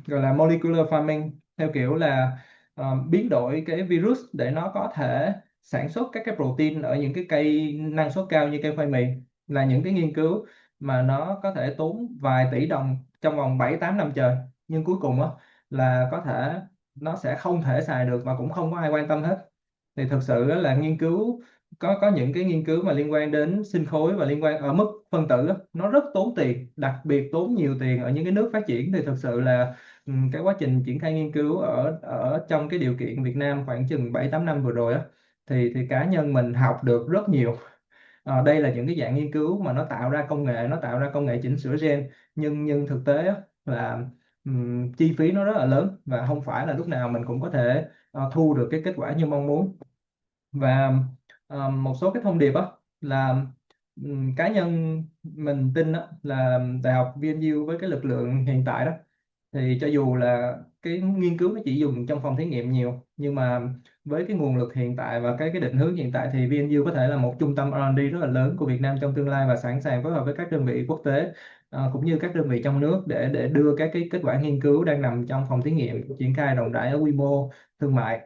gọi là molecular farming, theo kiểu là biến đổi cái virus để nó có thể sản xuất các cái protein ở những cái cây năng suất cao như cây khoai mì, là những cái nghiên cứu mà nó có thể tốn vài tỷ đồng trong vòng 7-8 năm trời, nhưng cuối cùng á là có thể nó sẽ không thể xài được và cũng không có ai quan tâm hết. Thì thực sự là nghiên cứu, có những cái nghiên cứu mà liên quan đến sinh khối và liên quan ở mức phân tử á, nó rất tốn tiền, đặc biệt tốn nhiều tiền ở những cái nước phát triển. Thì thực sự là cái quá trình triển khai nghiên cứu ở trong cái điều kiện Việt Nam khoảng chừng 7-8 năm vừa rồi á, thì cá nhân mình học được rất nhiều. Đây là những cái dạng nghiên cứu mà nó tạo ra công nghệ chỉnh sửa gen, nhưng thực tế á, là chi phí nó rất là lớn, và không phải là lúc nào mình cũng có thể thu được cái kết quả như mong muốn. Và một số cái thông điệp á, là cá nhân mình tin á, là Đại học VNU với cái lực lượng hiện tại đó, thì cho dù là cái nghiên cứu nó chỉ dùng trong phòng thí nghiệm nhiều, nhưng mà với cái nguồn lực hiện tại và cái định hướng hiện tại thì VNU có thể là một trung tâm R&D rất là lớn của Việt Nam trong tương lai và sẵn sàng phối hợp với các đơn vị quốc tế cũng như các đơn vị trong nước để đưa các cái kết quả nghiên cứu đang nằm trong phòng thí nghiệm triển khai rộng rãi ở quy mô thương mại.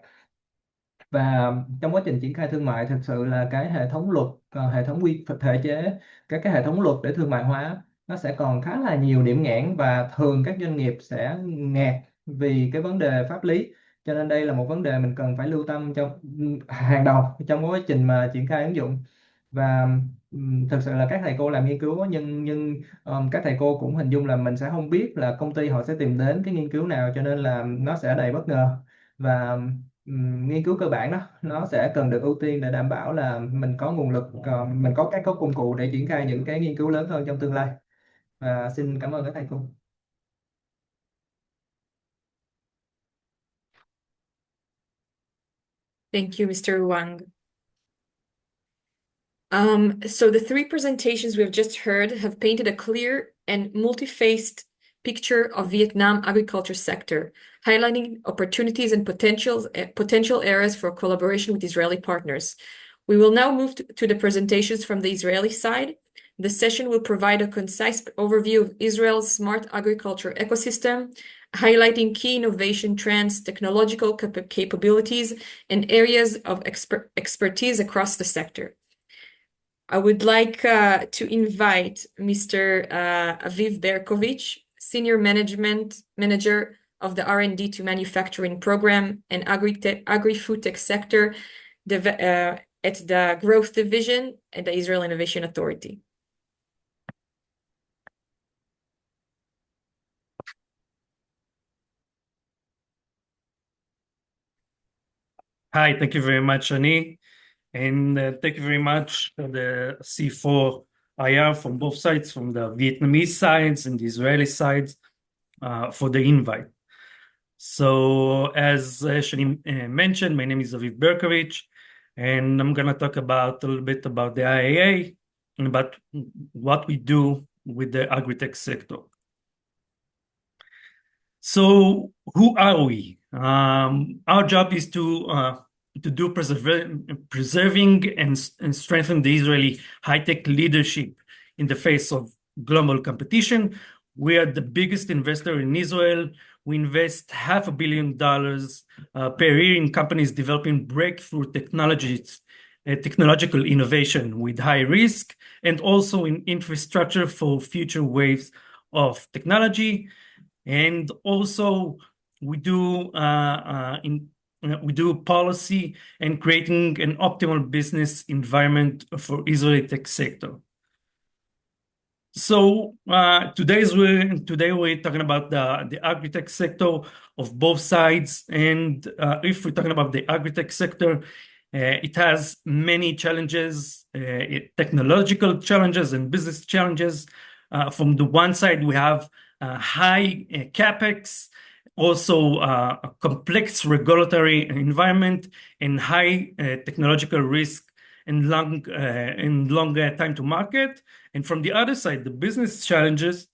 Và trong quá trình triển khai thương mại, thực sự là cái hệ thống luật, hệ thống thể chế, các cái hệ thống luật để thương mại hóa nó sẽ còn khá là nhiều điểm nghẽn và thường các doanh nghiệp sẽ ngẹt vì cái vấn đề pháp lý. Cho nên đây là một vấn đề mình cần phải lưu tâm trong hàng đầu trong quá trình mà triển khai ứng dụng. Và thực sự là các thầy cô làm nghiên cứu nhưng các thầy cô cũng hình dung là mình sẽ không biết là công ty họ sẽ tìm đến cái nghiên cứu nào, cho nên là nó sẽ đầy bất ngờ. Và nghiên cứu cơ bản đó nó sẽ cần được ưu tiên để đảm bảo là mình có nguồn lực, mình có các công cụ để triển khai những cái nghiên cứu lớn hơn trong tương lai. Và xin cảm ơn các thầy cô.
Thank you, Mr. Wang. So the three presentations we have just heard have painted a clear and multi-faced picture of Vietnam agriculture sector, highlighting opportunities and potential areas for collaboration with Israeli partners. We will now move to the presentations from the Israeli side. The session will provide a concise overview of Israel's smart agriculture ecosystem, highlighting key innovation trends, technological capabilities, and areas of expertise across the sector. I would like to invite Mr. Aviv Berkovich, Senior Manager of the R&D to Manufacturing Program and Agri-Food Tech Sector at the Growth Division at the Israel Innovation Authority.
Hi, thank you very much, Ani. And thank you very much for the C4IR from both sides, from the Vietnamese sides and the Israeli sides, for the invite. So as Shani mentioned, my name is Aviv Berkovich, and I'm going to talk a little bit about the IAA and about what we do with the agri-tech sector. So who are we? Our job is to do preserving and strengthen the Israeli high-tech leadership in the face of global competition. We are the biggest investor in Israel. We invest $500 million per year in companies developing breakthrough technologies, technological innovation with high risk, and also in infrastructure for future waves of technology. And also we do policy and creating an optimal business environment for Israeli tech sector. So today we're talking about the agri-tech sector of both sides, and if we're talking about the agri-tech sector, it has many challenges, technological challenges and business challenges. From the one side, we have high capex, also a complex regulatory environment, and high technological risk and long time to market. And from the other side, the business challenges,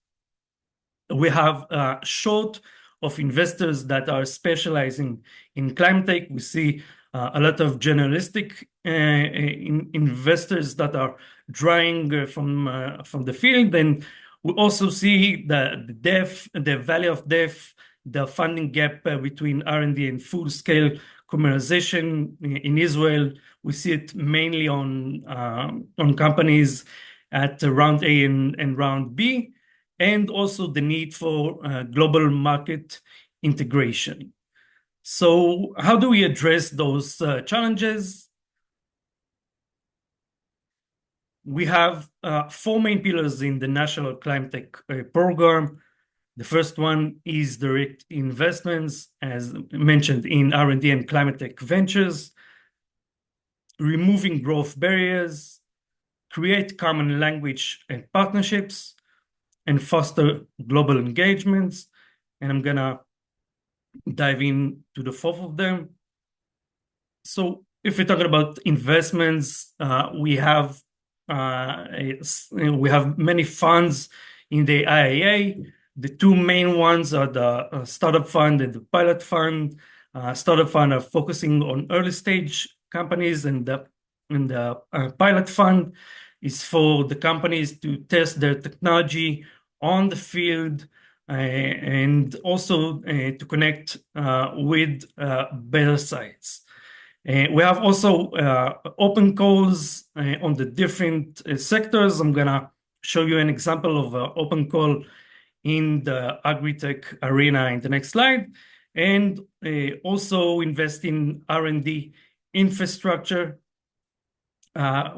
we have short of investors that are specializing in climate tech. We see a lot of generalistic investors that are drawing from the field, and we also see the valley of death, the funding gap between R&D and full-scale commercialization in Israel. We see it mainly on companies at round A and round B, and also the need for global market integration. So how do we address those challenges? We have four main pillars in the National Climate Tech Program. The first one is direct investments, as mentioned, in R&D and climate tech ventures, removing growth barriers, create common language and partnerships, and foster global engagements. And I'm gonna dive into the fourth of them. So if we're talking about investments, we have many funds in the IAA. The two main ones are the Startup Fund and the Pilot Fund. startup fund are focusing on early stage companies, and the pilot fund is for the companies to test their technology on the field, and also to connect with better sites. We have also open calls on the different sectors. I'm gonna show you an example of an open call in the agri-tech arena in the next slide, and also invest in R&D infrastructure.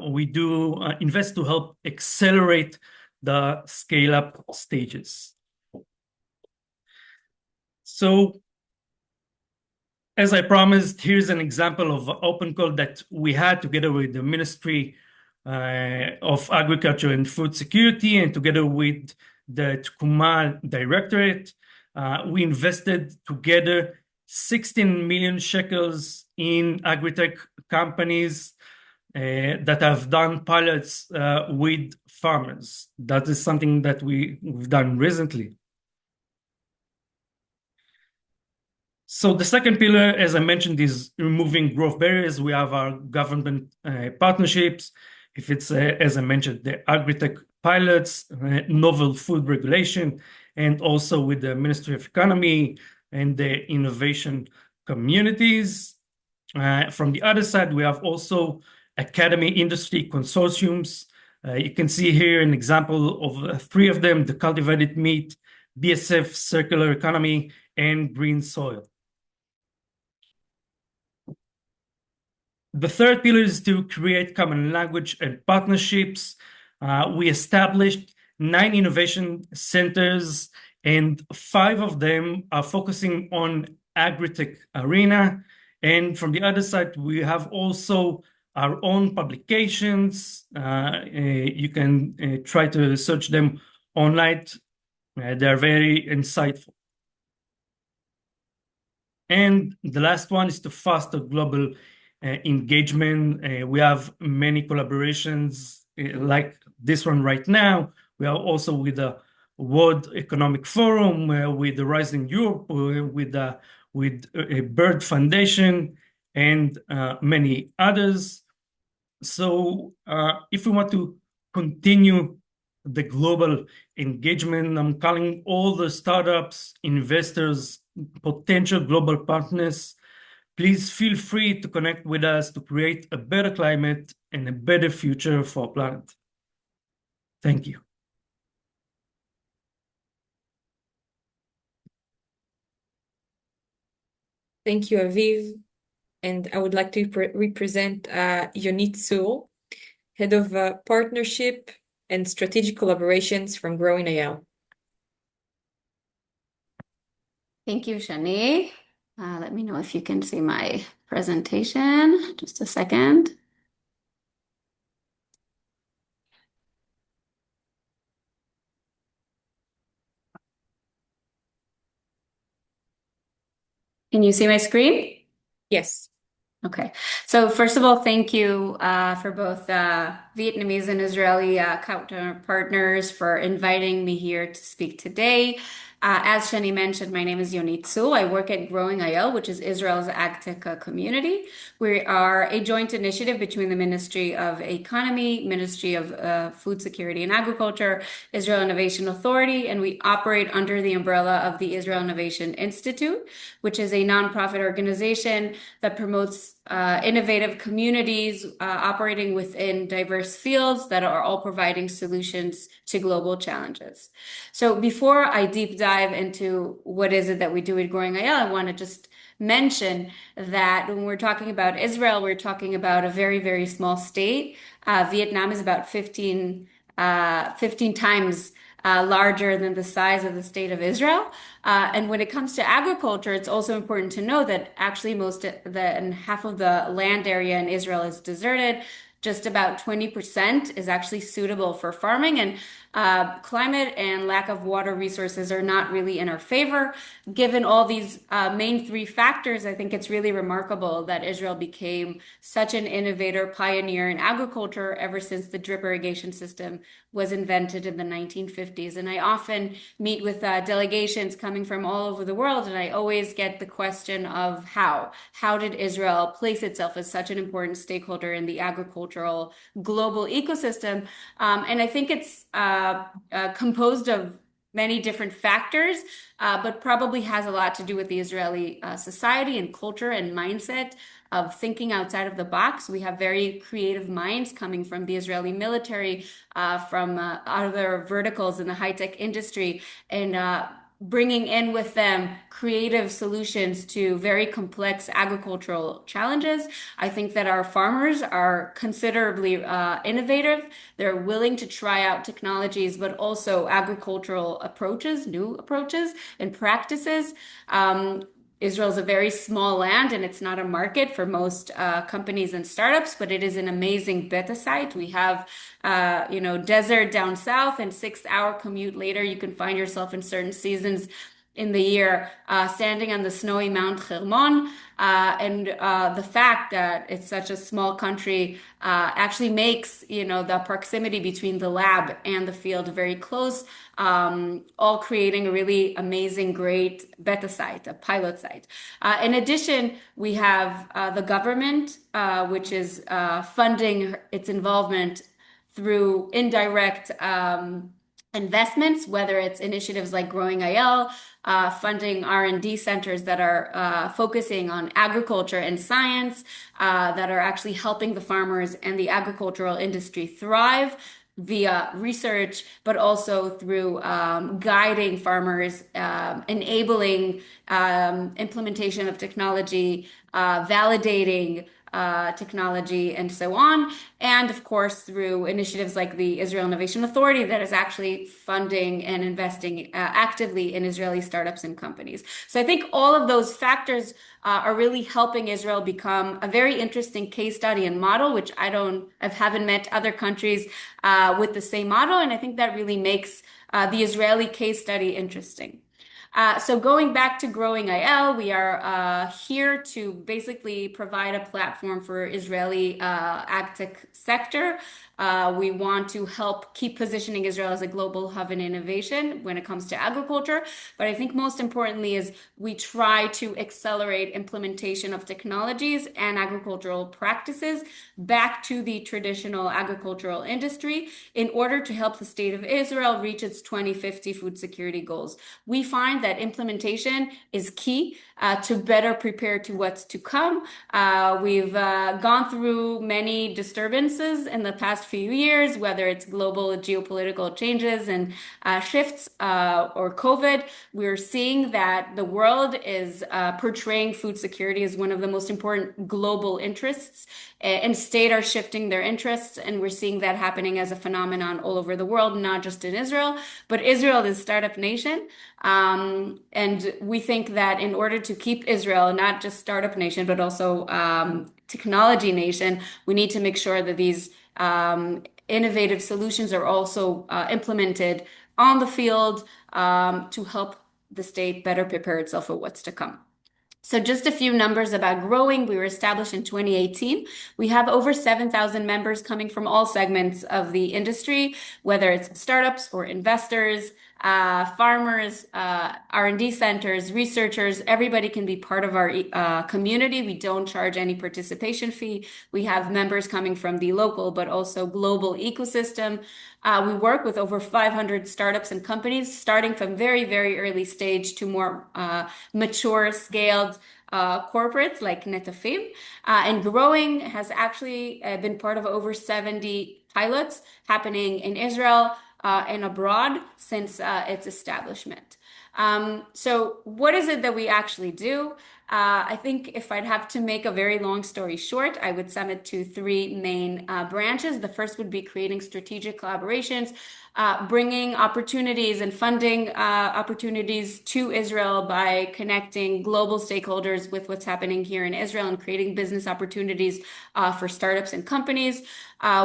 We do invest to help accelerate the scale-up stages. So, as I promised, here's an example of an open call that we had together with the Ministry of Agriculture and Food Security, and together with the Tkuma Directorate. We invested together 16 million shekels in agri-tech companies that have done pilots with farmers. That is something that we've done recently. So the second pillar, as I mentioned, is removing growth barriers. We have our government partnerships. If it's, as I mentioned, the agri-tech pilots, novel food regulation, and also with the Ministry of Economy and the innovation communities. From the other side, we have also academy industry consortiums. You can see here an example of 3 of them: the cultivated meat, BSF circular economy, and green soil. The third pillar is to create common language and partnerships. We established 9 innovation centers, and 5 of them are focusing on agri-tech arena. And from the other side, we have also our own publications. You can try to search them online. They're very insightful. And the last one is to foster global engagement. We have many collaborations like this one right now. We are also with the World Economic Forum, with the Rising Europe, with a Bird Foundation, and many others. So if we want to continue the global engagement, I'm calling all the startups, investors, potential global partners. Please feel free to connect with us to create a better climate and a better future for our planet. Thank you.
Thank you, Aviv. And I would like to represent Yonit Tzur, Head of Partnership and Strategic Collaborations from Growing IL.
Thank you, Shani. Let me know if you can see my presentation. Just a second. Can you see my screen?
Yes.
Okay. So first of all, thank you for both Vietnamese and Israeli counterpartners for inviting me here to speak today. As Shani mentioned, my name is Yonit Tzur. I work at Growing IL, which is Israel's AgTech community. We are a joint initiative between the Ministry of Economy, Ministry of Food Security and Agriculture, Israel Innovation Authority, and we operate under the umbrella of the Israel Innovation Institute, which is a nonprofit organization that promotes innovative communities operating within diverse fields that are all providing solutions to global challenges. So before I deep dive into what is it that we do at Growing IL, I want to just mention that when we're talking about Israel, we're talking about a very, very small state. Vietnam is about 15 times larger than the size of the state of Israel. And when it comes to agriculture, it's also important to know that actually half of the land area in Israel is deserted. Just about 20% is actually suitable for farming, and climate and lack of water resources are not really in our favor. Given all these main 3 factors, I think it's really remarkable that Israel became such an innovator, pioneer in agriculture ever since the drip irrigation system was invented in the 1950s. And I often meet with delegations coming from all over the world, and I always get the question of how. How did Israel place itself as such an important stakeholder in the agricultural global ecosystem? And I think it's composed of many different factors, but probably has a lot to do with the Israeli society and culture and mindset of thinking outside of the box. We have very creative minds coming from the Israeli military, from other verticals in the high-tech industry, and bringing in with them creative solutions to very complex agricultural challenges. I think that our farmers are considerably innovative. They're willing to try out technologies, but also agricultural approaches, new approaches and practices. Israel is a very small land, and it's not a market for most companies and startups, but it is an amazing beta site. We have, desert down south, and 6-hour commute later, you can find yourself in certain seasons in the year standing on the snowy Mount Hermon. And the fact that it's such a small country actually makes, the proximity between the lab and the field very close, all creating a really amazing, great beta site, a pilot site. In addition, we have the government, which is funding its involvement through indirect investments, whether it's initiatives like Growing IL, funding R&D centers that are focusing on agriculture and science, that are actually helping the farmers and the agricultural industry thrive via research, but also through guiding farmers, enabling implementation of technology, validating technology, and so on. And of course, through initiatives like the Israel Innovation Authority that is actually funding and investing actively in Israeli startups and companies. So I think all of those factors are really helping Israel become a very interesting case study and model, which I haven't met other countries with the same model. And I think that really makes the Israeli case study interesting. So going back to Growing IL, we are here to basically provide a platform for Israeli agtech sector. We want to help keep positioning Israel as a global hub in innovation when it comes to agriculture. But I think most importantly is we try to accelerate implementation of technologies and agricultural practices back to the traditional agricultural industry in order to help the state of Israel reach its 2050 food security goals. We find that implementation is key to better prepare to what's to come. We've gone through many disturbances in the past few years, whether it's global geopolitical changes and shifts or COVID. We're seeing that the world is portraying food security as one of the most important global interests, and state are shifting their interests, and we're seeing that happening as a phenomenon all over the world, not just in Israel. But Israel is a startup nation, and we think that in order to keep Israel not just startup nation, but also technology nation, we need to make sure that these innovative solutions are also implemented on the field to help the state better prepare itself for what's to come. So just a few numbers about Growing. We were established in 2018. We have over 7,000 members coming from all segments of the industry, whether it's startups or investors, farmers, R&D centers, researchers. Everybody can be part of our community. We don't charge any participation fee. We have members coming from the local but also global ecosystem. We work with over 500 startups and companies, starting from very, very early stage to more mature, scaled corporates like Netafim. And Growing has actually been part of over 70 pilots happening in Israel and abroad since its establishment. So what is it that we actually do? I think if I'd have to make a very long story short, I would sum it to 3 main branches. The first would be creating strategic collaborations, bringing opportunities and funding opportunities to Israel by connecting global stakeholders with what's happening here in Israel and creating business opportunities for startups and companies.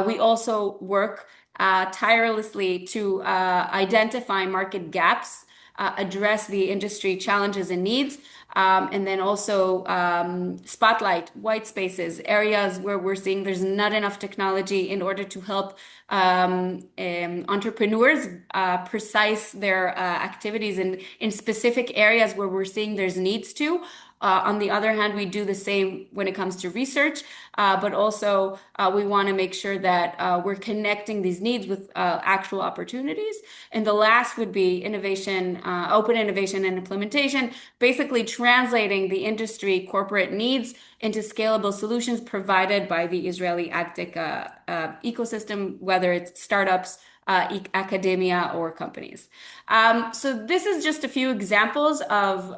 We also work tirelessly to identify market gaps address the industry challenges and needs, and then also spotlight white spaces, areas where we're seeing there's not enough technology in order to help entrepreneurs precise their activities in specific areas where we're seeing there's needs to. On the other hand, we do the same when it comes to research, but also we want to make sure that we're connecting these needs with actual opportunities. And the last would be innovation, open innovation and implementation, basically translating the industry corporate needs into scalable solutions provided by the Israeli agtech ecosystem, whether it's startups, academia, or companies. So this is just a few examples of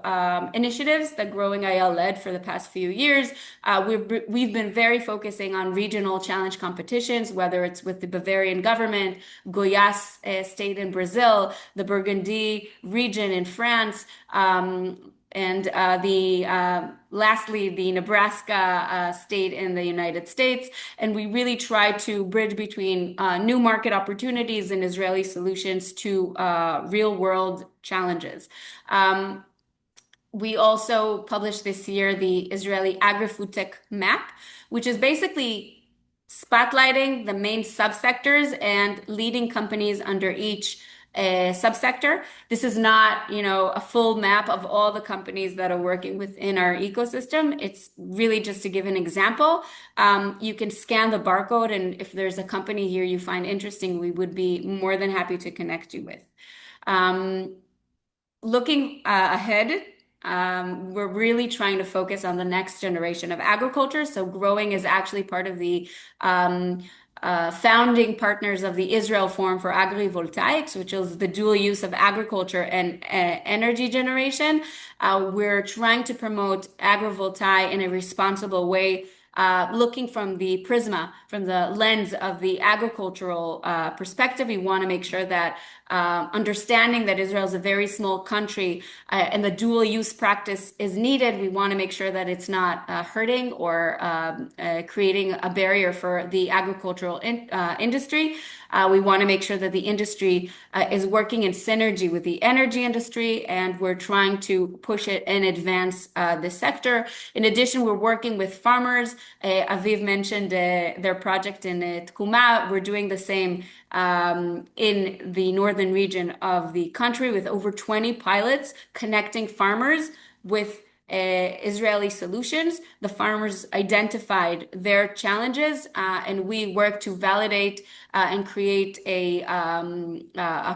initiatives that Growing IL led for the past few years. We've been very focusing on regional challenge competitions, whether it's with the Bavarian government, Goiás state in Brazil, the Burgundy region in France, and lastly, the Nebraska state in the United States. And we really try to bridge between new market opportunities and Israeli solutions to real world challenges. We also published this year the Israeli Agri-Food Tech Map, which is basically spotlighting the main subsectors and leading companies under each subsector. This is not, a full map of all the companies that are working within our ecosystem. It's really just to give an example. You can scan the barcode, and if there's a company here you find interesting, we would be more than happy to connect you with. Looking ahead, we're really trying to focus on the next generation of agriculture. So Growing is actually part of the founding partners of the Israel Forum for Agrivoltaics, which is the dual use of agriculture and energy generation. We're trying to promote agrivoltaic in a responsible way, looking from the prisma, from the lens of the agricultural perspective. We want to make sure that understanding that Israel is a very small country and the dual use practice is needed, we want to make sure that it's not hurting or creating a barrier for the agricultural industry. We want to make sure that the industry is working in synergy with the energy industry, and we're trying to push it and advance this sector. In addition, we're working with farmers. Aviv mentioned their project in Tkuma. We're doing the same in the northern region of the country with over 20 pilots connecting farmers with Israeli solutions. The farmers identified their challenges, and we work to validate and create a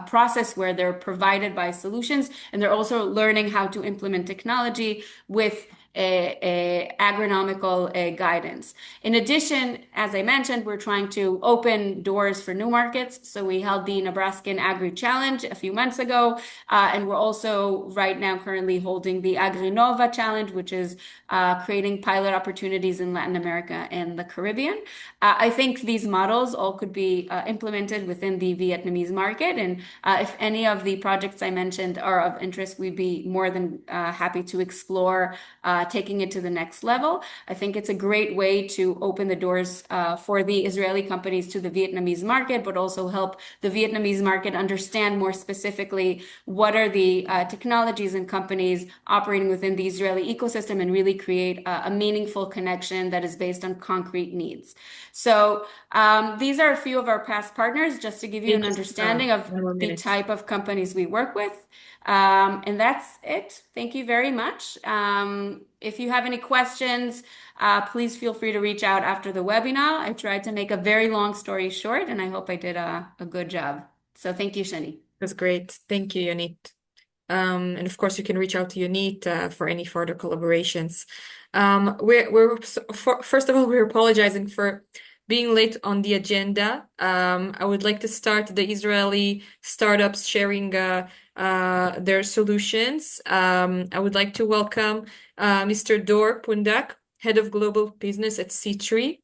process where they're provided by solutions, and they're also learning how to implement technology with agronomical guidance. In addition, as I mentioned, we're trying to open doors for new markets. So we held the Nebraskan Agri Challenge a few months ago, and we're also right now currently holding the AgriNova Challenge, which is creating pilot opportunities in Latin America and the Caribbean. I think these models all could be implemented within the Vietnamese market, and if any of the projects I mentioned are of interest, we'd be more than happy to explore taking it to the next level. I think it's a great way to open the doors for the Israeli companies to the Vietnamese market, but also help the Vietnamese market understand more specifically what are the technologies and companies operating within the Israeli ecosystem and really create a meaningful connection that is based on concrete needs. So these are a few of our past partners, just to give you an understanding of the type of companies we work with. And that's it. Thank you very much. If you have any questions, please feel free to reach out after the webinar. I tried to make a very long story short, and I hope I did a good job. So thank you, Shani.
That's great. Thank you, Yonit. And of course, you can reach out to Yonit for any further collaborations. First of all, we're apologizing for being late on the agenda. I would like to start the Israeli startups sharing their solutions. I would like to welcome Mr. Dor Pundak, Head of Global Business at C3.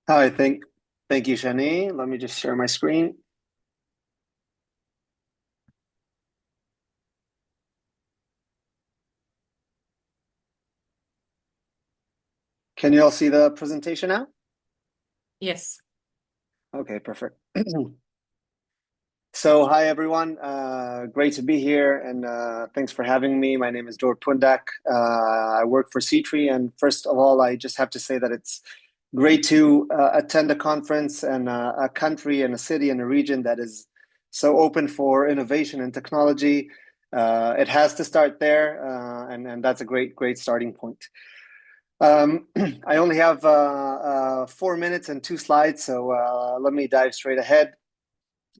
Hi, thank you, Shani. Let me just share my screen. Can you all see the presentation now?
Yes.
Okay, perfect. So hi everyone, great to be here, and thanks for having me. My name is Dor Pundak. I work for C4IR, and first of all, I just have to say that it's great to attend a conference and a country and a city and a region that is so open for innovation and technology. It has to start there, and that's a great starting point. I only have 4 minutes and 2 slides, so let me dive straight ahead.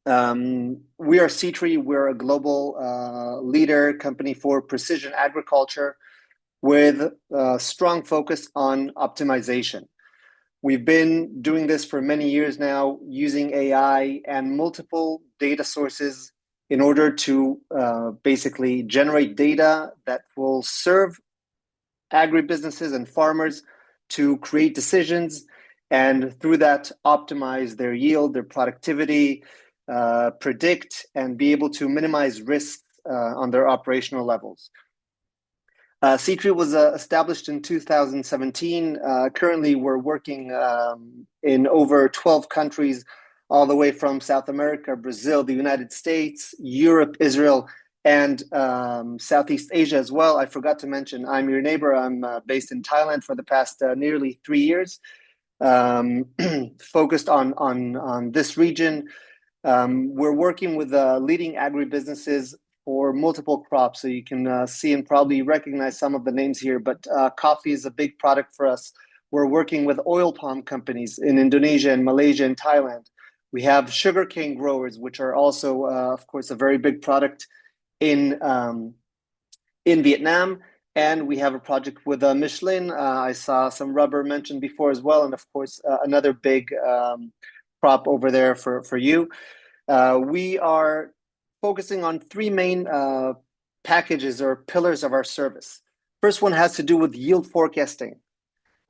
We are C4IR. We're a global leader company for precision agriculture with a strong focus on optimization. We've been doing this for many years now, using AI and multiple data sources in order to basically generate data that will serve agribusinesses and farmers to create decisions, and through that optimize their yield, their productivity, predict, and be able to minimize risks on their operational levels. C4IR was established in 2017. Currently, we're working in over 12 countries, all the way from South America, Brazil, the United States, Europe, Israel, and Southeast Asia as well. I forgot to mention, I'm your neighbor. I'm based in Thailand for the past nearly 3 years, focused on this region. We're working with leading agribusinesses for multiple crops. So you can see and probably recognize some of the names here, but coffee is a big product for us. We're working with oil palm companies in Indonesia and Malaysia and Thailand. We have sugarcane growers, which are also, of course, a very big product in Vietnam. And we have a project with Michelin. I saw some rubber mentioned before as well. And of course, another big crop over there for you. We are focusing on 3 main packages or pillars of our service. First one has to do with yield forecasting.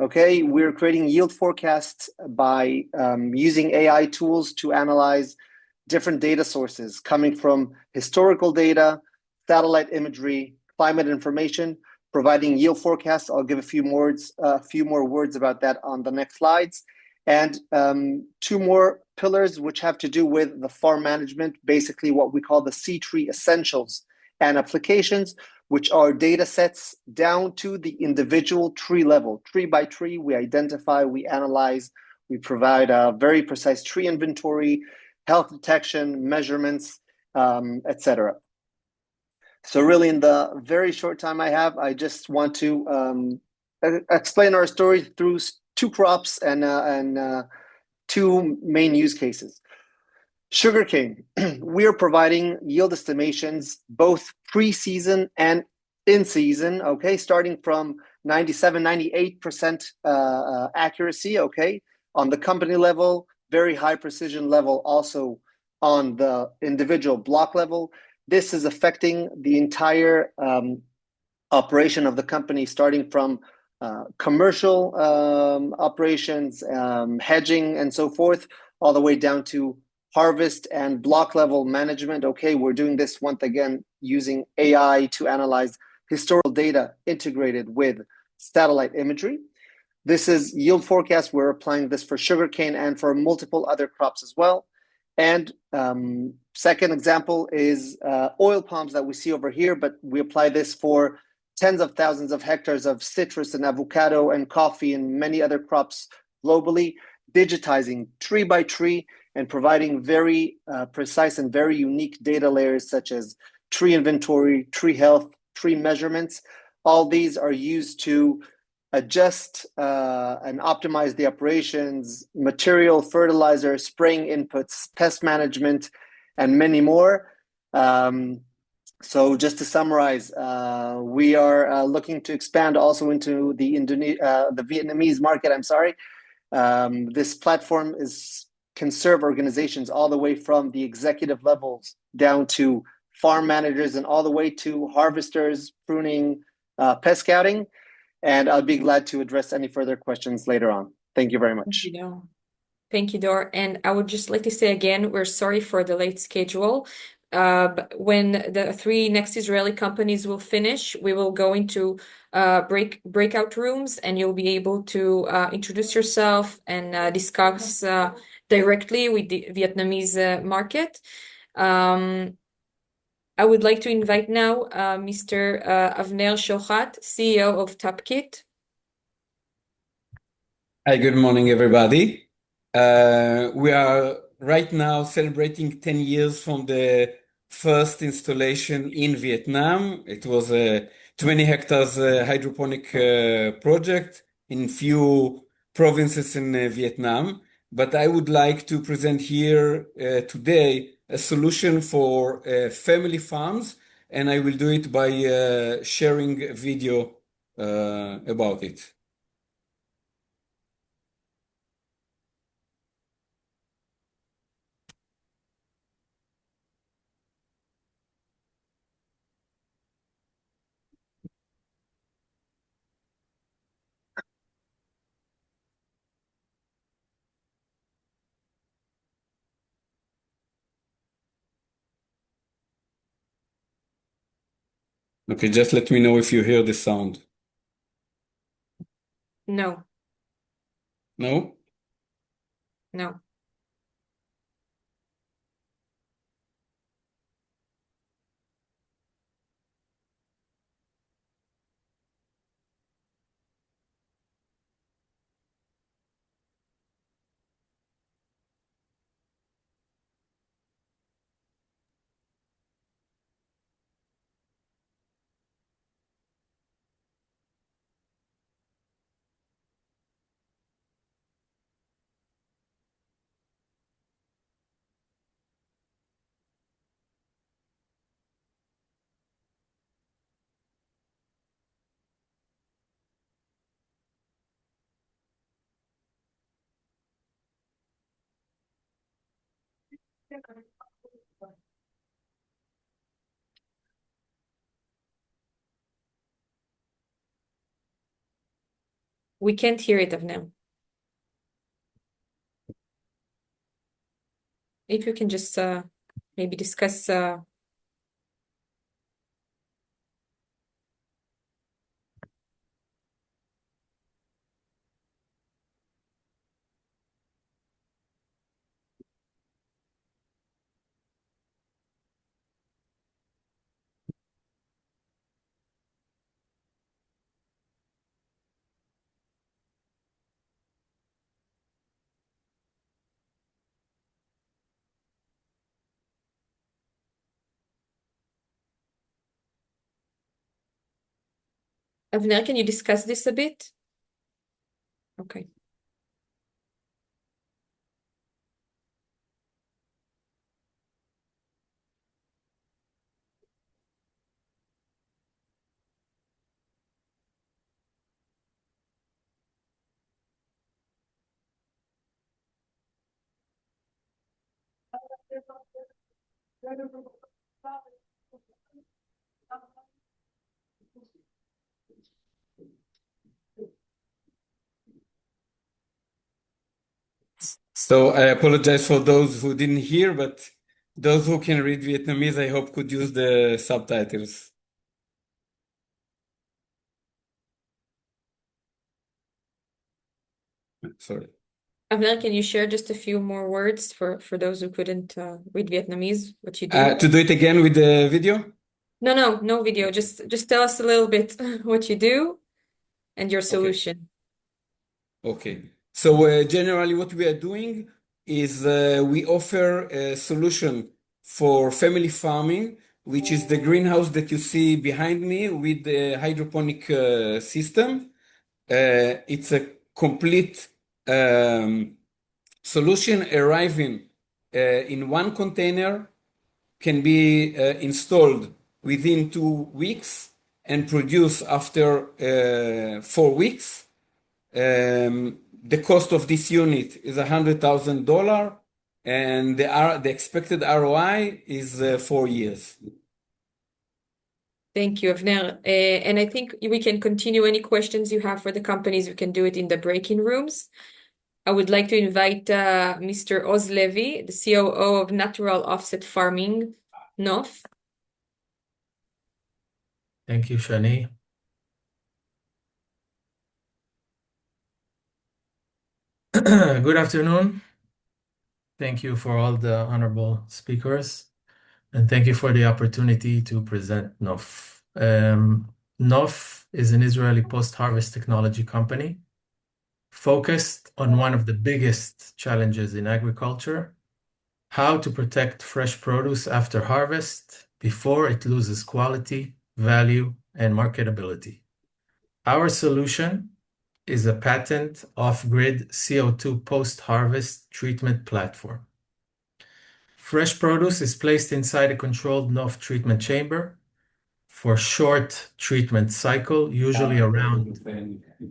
Okay, we're creating yield forecasts by using AI tools to analyze different data sources coming from historical data, satellite imagery, climate information, providing yield forecasts. I'll give a few more words about that on the next slides. And 2 more pillars which have to do with the farm management, basically what we call the C4IR essentials and applications, which are data sets down to the individual tree level. Tree by tree, we identify, we analyze, we provide a very precise tree inventory, health detection, measurements, etc. So really, in the very short time I have, I just want to explain our story through 2 crops and 2 main use cases. Sugarcane, we are providing yield estimations both pre-season and in season, okay, starting from 97-98% accuracy, okay, on the company level, very high precision level also on the individual block level. This is affecting the entire operation of the company, starting from commercial operations, hedging, and so forth, all the way down to harvest and block level management. Okay, we're doing this once again using AI to analyze historical data integrated with satellite imagery. This is yield forecast. We're applying this for sugarcane and for multiple other crops as well. And second example is oil palms that we see over here, but we apply this for tens of thousands of hectares of citrus and avocado and coffee and many other crops globally, digitizing tree by tree and providing very precise and very unique data layers such as tree inventory, tree health, tree measurements. All these are used to adjust and optimize the operations, material, fertilizer, spraying inputs, pest management, and many more. So just to summarize, we are looking to expand also into the Vietnamese market. This platform can serve organizations all the way from the executive levels down to farm managers and all the way to harvesters, pruning, pest scouting. And I'll be glad to address any further questions later on. Thank you very much.
Thank you, Dor. And I would just like to say again, we're sorry for the late schedule. But when the 3 next Israeli companies will finish, we will go into breakout rooms, and you'll be able to introduce yourself and discuss directly with the Vietnamese market. I would like to invite now Mr. Avner Shochat, CEO of TP.HCM.
Hi, good morning, everybody. We are right now celebrating 10 years from the first installation in Vietnam. It was a 20 hectares hydroponic project in few provinces in Vietnam. But I would like to present here today a solution for family farms, and I will do it by sharing a video about it. Okay, just let me know if you hear the sound.
No,
No?
no. We can't hear it, Avner. If you can just maybe discuss. Avner, can you discuss this a bit? Okay.
So I apologize for those who didn't hear, but those who can read Vietnamese, I hope could use the subtitles. Sorry.
Avner, can you share just a few more words for those who couldn't read Vietnamese, what you do?
To do it again with the video?
No video. Just tell us a little bit what you do and your solution.
Okay. So generally what we are doing is we offer a solution for family farming, which is the greenhouse that you see behind me with the hydroponic system. It's a complete solution arriving in one container, can be installed within 2 weeks and produced after 4 weeks. The cost of this unit is $100,000, and the expected ROI is 4 years.
Thank you, Avner. And I think we can continue any questions you have for the companies. We can do it in the break-in rooms. I would like to invite Mr. Oz Levy, the COO of Natural Offset Farming, NOF.
Thank you, Shani. Good afternoon. Thank you for all the honorable speakers. and thank you for the opportunity to present NOF. NOF is an Israeli post-harvest technology company focused on one of the biggest challenges in agriculture: how to protect fresh produce after harvest before it loses quality, value, and marketability. Our solution is a patent off-grid CO2 post-harvest treatment platform. Fresh produce is placed inside a controlled NOF treatment chamber for short treatment cycle, usually around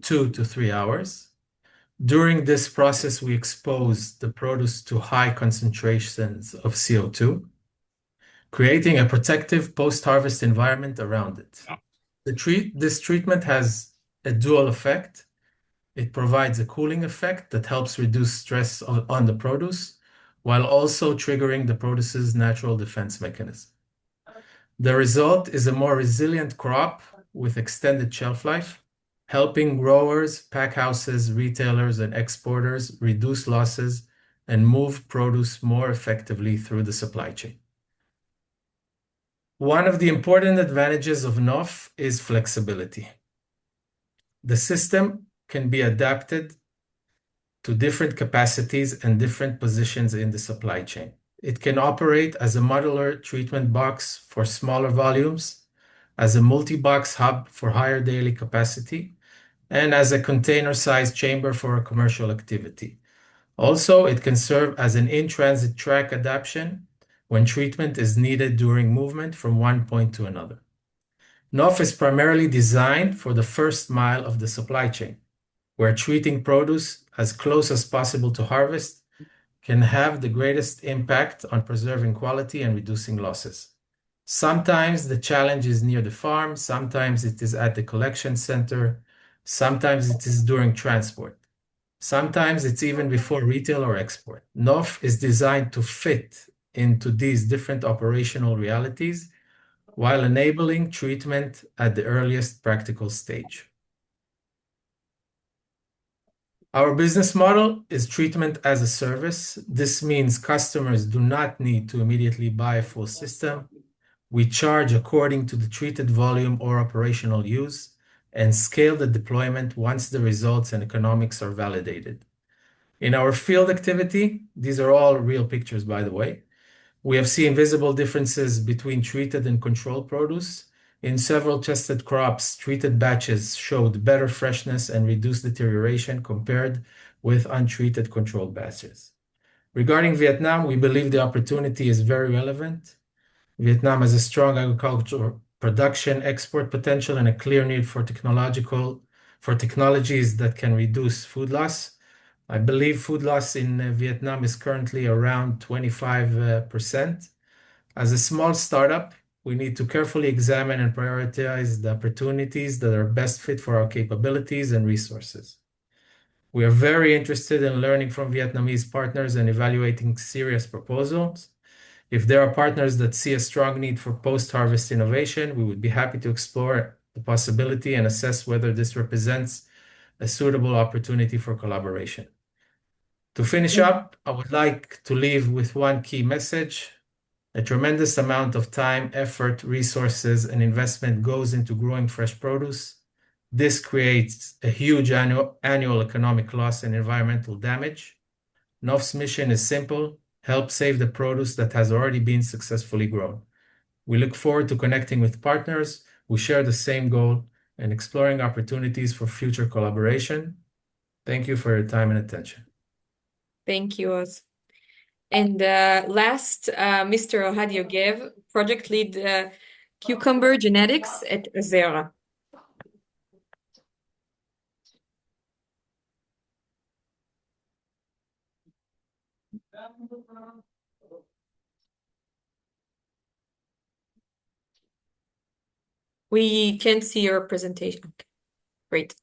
2 to 3 hours. During this process, we expose the produce to high concentrations of CO2, creating a protective post-harvest environment around it. This treatment has a dual effect. It provides a cooling effect that helps reduce stress on the produce, while also triggering the produce's natural defense mechanism. The result is a more resilient crop with extended shelf life, helping growers, packhouses, retailers, and exporters reduce losses and move produce more effectively through the supply chain. One of the important advantages of NOF is flexibility. The system can be adapted to different capacities and different positions in the supply chain. It can operate as a modular treatment box for smaller volumes, as a multi-box hub for higher daily capacity, and as a container-sized chamber for a commercial activity. Also, it can serve as an in-transit track adaptation when treatment is needed during movement from one point to another. NOF is primarily designed for the first mile of the supply chain, where treating produce as close as possible to harvest can have the greatest impact on preserving quality and reducing losses. Sometimes the challenge is near the farm, sometimes it is at the collection center, sometimes it is during transport. Sometimes it's even before retail or export. NOF is designed to fit into these different operational realities while enabling treatment at the earliest practical stage. Our business model is treatment as a service. This means customers do not need to immediately buy a full system. We charge according to the treated volume or operational use and scale the deployment once the results and economics are validated. In our field activity, these are all real pictures, by the way, we have seen visible differences between treated and controlled produce. In several tested crops, treated batches showed better freshness and reduced deterioration compared with untreated controlled batches. Regarding Vietnam, we believe the opportunity is very relevant. Vietnam has a strong agricultural production, export potential, and a clear need for technologies that can reduce food loss. I believe food loss in Vietnam is currently around 25%. As a small startup, we need to carefully examine and prioritize the opportunities that are best fit for our capabilities and resources. We are very interested in learning from Vietnamese partners and evaluating serious proposals. If there are partners that see a strong need for post-harvest innovation, we would be happy to explore the possibility and assess whether this represents a suitable opportunity for collaboration. To finish up, I would like to leave with one key message. A tremendous amount of time, effort, resources, and investment goes into growing fresh produce. This creates a huge annual economic loss and environmental damage. NOF's mission is simple: help save the produce that has already been successfully grown. We look forward to connecting with partners who share the same goal and exploring opportunities for future collaboration. Thank you for your time and attention.
Thank you, Oz. And last, Mr. Ohad Yogev, project lead cucumber genetics at Azera. We can't see your presentation. Okay. Great.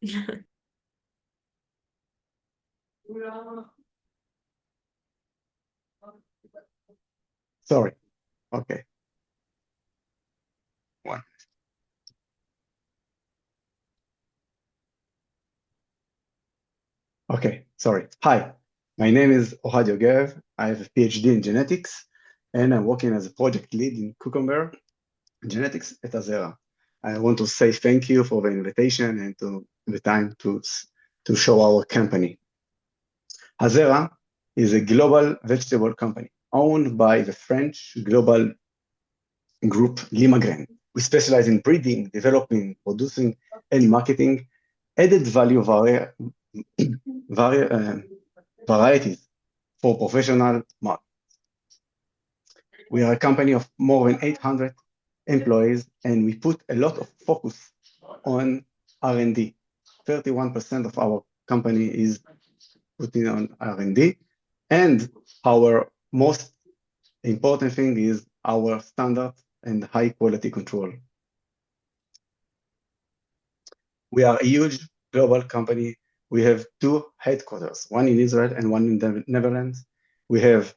Sorry. Okay. One. Okay, sorry. Hi, my name is Ohad Yogev. I have a PhD in genetics, and I'm working as a project lead in cucumber genetics at Azera. I want to say thank you for the invitation and to the time to show our company. Azera is a global vegetable company owned by the French global group Limagrain. We specialize in breeding, developing, producing, and marketing added value varieties for professional markets. We are a company of more than 800 employees, and we put a lot of focus on R&D. 31% of our company is putting on R&D, and our most important thing is our standard and high quality control. We are a huge global company. We have 2 headquarters, one in Israel and one in the Netherlands. We have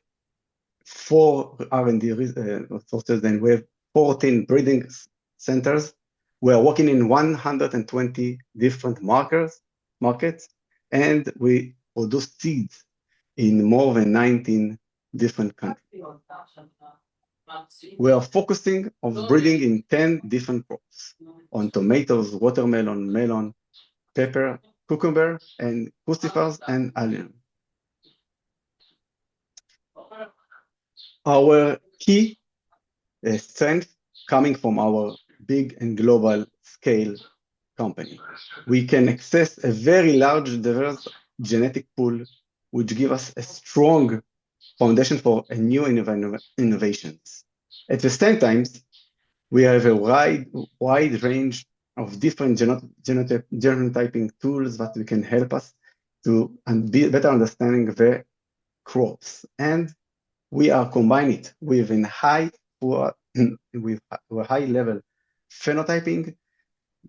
4 R&D resources, and we have 14 breeding centers. We are working in 120 different markets, and we produce seeds in more than 19 different countries. We are focusing on breeding in 10 different crops, on tomatoes, watermelon, melon, pepper, cucumber, and crucifers and allium. Our key strength coming from our big and global scale company. We can access a very large, diverse genetic pool, which give us a strong foundation for a new innovations. At the same time, we have a wide range of different genotyping tools that we can help us to be better understanding the crops. And we are combining it with a high level phenotyping,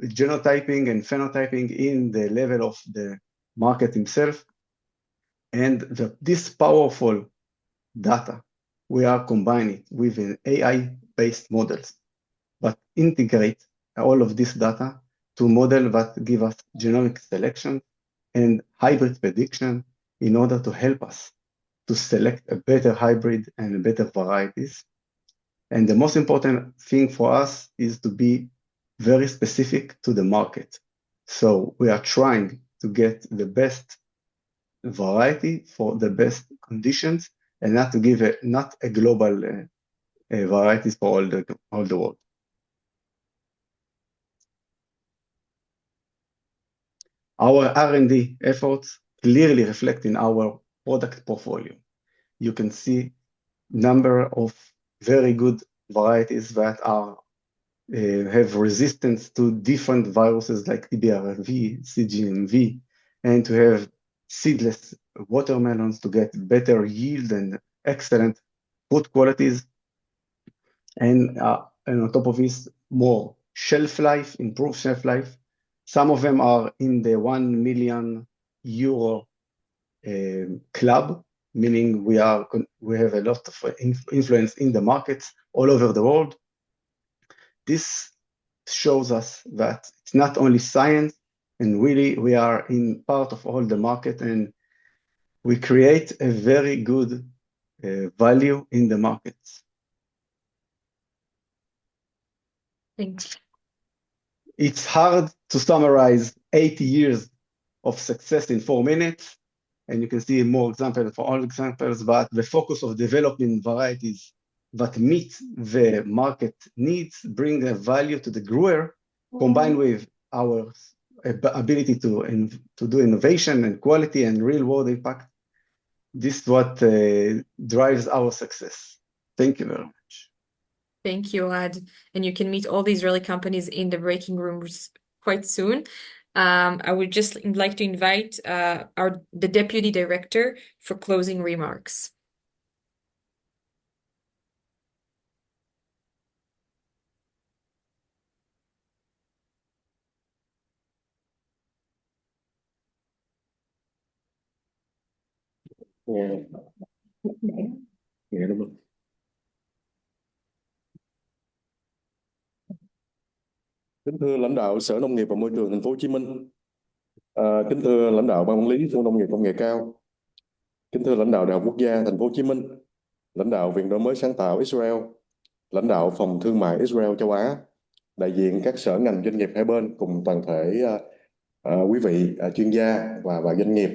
genotyping and phenotyping in the level of the market himself. And this powerful data, we are combining with an AI-based models that integrate all of this data to model that give us genomic selection and hybrid prediction in order to help us to select a better hybrid and better varieties. And the most important thing for us is to be very specific to the market. So we are trying to get the best variety for the best conditions, and not to give not a global varieties for all the world. Our R&D efforts clearly reflect in our product portfolio. You can see number of very good varieties that are have resistance to different viruses like TBRV, CGMV, and to have seedless watermelons to get better yield and excellent fruit qualities. And on top of this, more shelf life, improved shelf life. Some of them are in the €1 million club, meaning we have a lot of influence in the markets all over the world. This shows us that it's not only science, and really we are in part of all the market, and we create a very good value in the markets.
Thanks.
It's hard to summarize 80 years of success in 4 minutes, and you can see more examples for all examples, but the focus of developing varieties that meet the market needs, bring a value to the grower, combined with our ability to do innovation and quality and real world impact. This is what drives our success. Thank you very much.
Thank you, Ohad. And you can meet all the Israeli companies in the breaking rooms quite soon. I would just like to invite the Deputy Director for closing remarks.
Kính thưa lãnh đạo Sở Nông nghiệp và Môi trường Thành phố Hồ Chí Minh, kính thưa lãnh đạo Ban Quản lý Khu Nông nghiệp Công nghệ cao, kính thưa lãnh đạo Đại học Quốc gia Thành phố Hồ Chí Minh, lãnh đạo Viện Đổi mới sáng tạo Israel, lãnh đạo Phòng Thương mại Israel châu Á, đại diện các sở ngành doanh nghiệp hai bên cùng toàn thể quý vị chuyên gia và doanh nghiệp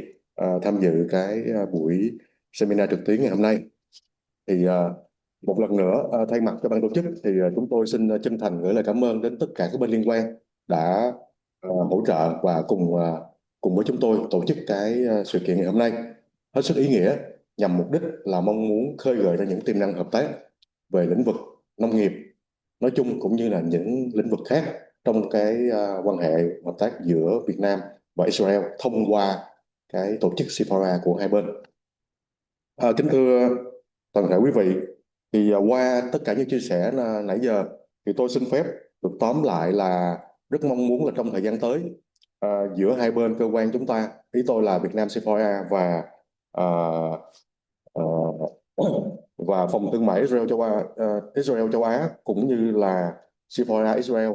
tham dự cái buổi seminar trực tuyến ngày hôm nay. Thì một lần nữa thay mặt cho ban tổ chức thì chúng tôi xin chân thành gửi lời cảm ơn đến tất cả các bên liên quan đã hỗ trợ và cùng với chúng tôi tổ chức cái sự kiện ngày hôm nay hết sức ý nghĩa, nhằm mục đích là mong muốn khơi gợi ra những tiềm năng hợp tác về lĩnh vực nông nghiệp nói chung cũng như là những lĩnh vực khác trong cái quan hệ hợp tác giữa Việt Nam và Israel thông qua cái tổ chức C4IR của hai bên. Kính thưa toàn thể quý vị, thì qua tất cả những chia sẻ nãy giờ thì tôi xin phép được tóm lại là rất mong muốn là trong thời gian tới giữa hai bên cơ quan chúng ta, ý tôi là Việt Nam C4IR và Phòng Thương mại Israel châu Á cũng như là C4IR Israel,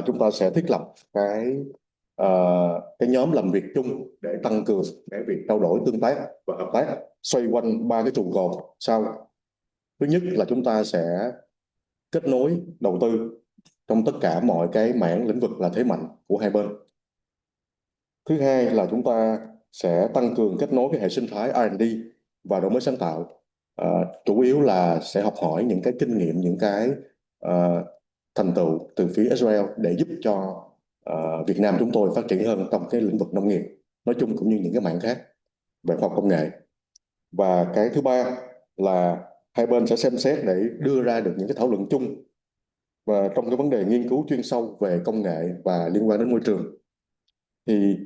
chúng ta sẽ thiết lập cái nhóm làm việc chung để tăng cường cái việc trao đổi tương tác và hợp tác xoay quanh ba cái trụ cột sau. Thứ nhất là chúng ta sẽ kết nối đầu tư trong tất cả mọi cái mảng lĩnh vực là thế mạnh của hai bên. Thứ hai là chúng ta sẽ tăng cường kết nối cái hệ sinh thái R&D và đổi mới sáng tạo. Chủ yếu là sẽ học hỏi những cái kinh nghiệm, những cái thành tựu từ phía Israel để giúp cho Việt Nam chúng tôi phát triển hơn trong cái lĩnh vực nông nghiệp nói chung cũng như những cái mảng khác về khoa học công nghệ. Và cái thứ ba là hai bên sẽ xem xét để đưa ra được những cái thảo luận chung và trong cái vấn đề nghiên cứu chuyên sâu về công nghệ và liên quan đến môi trường. Thì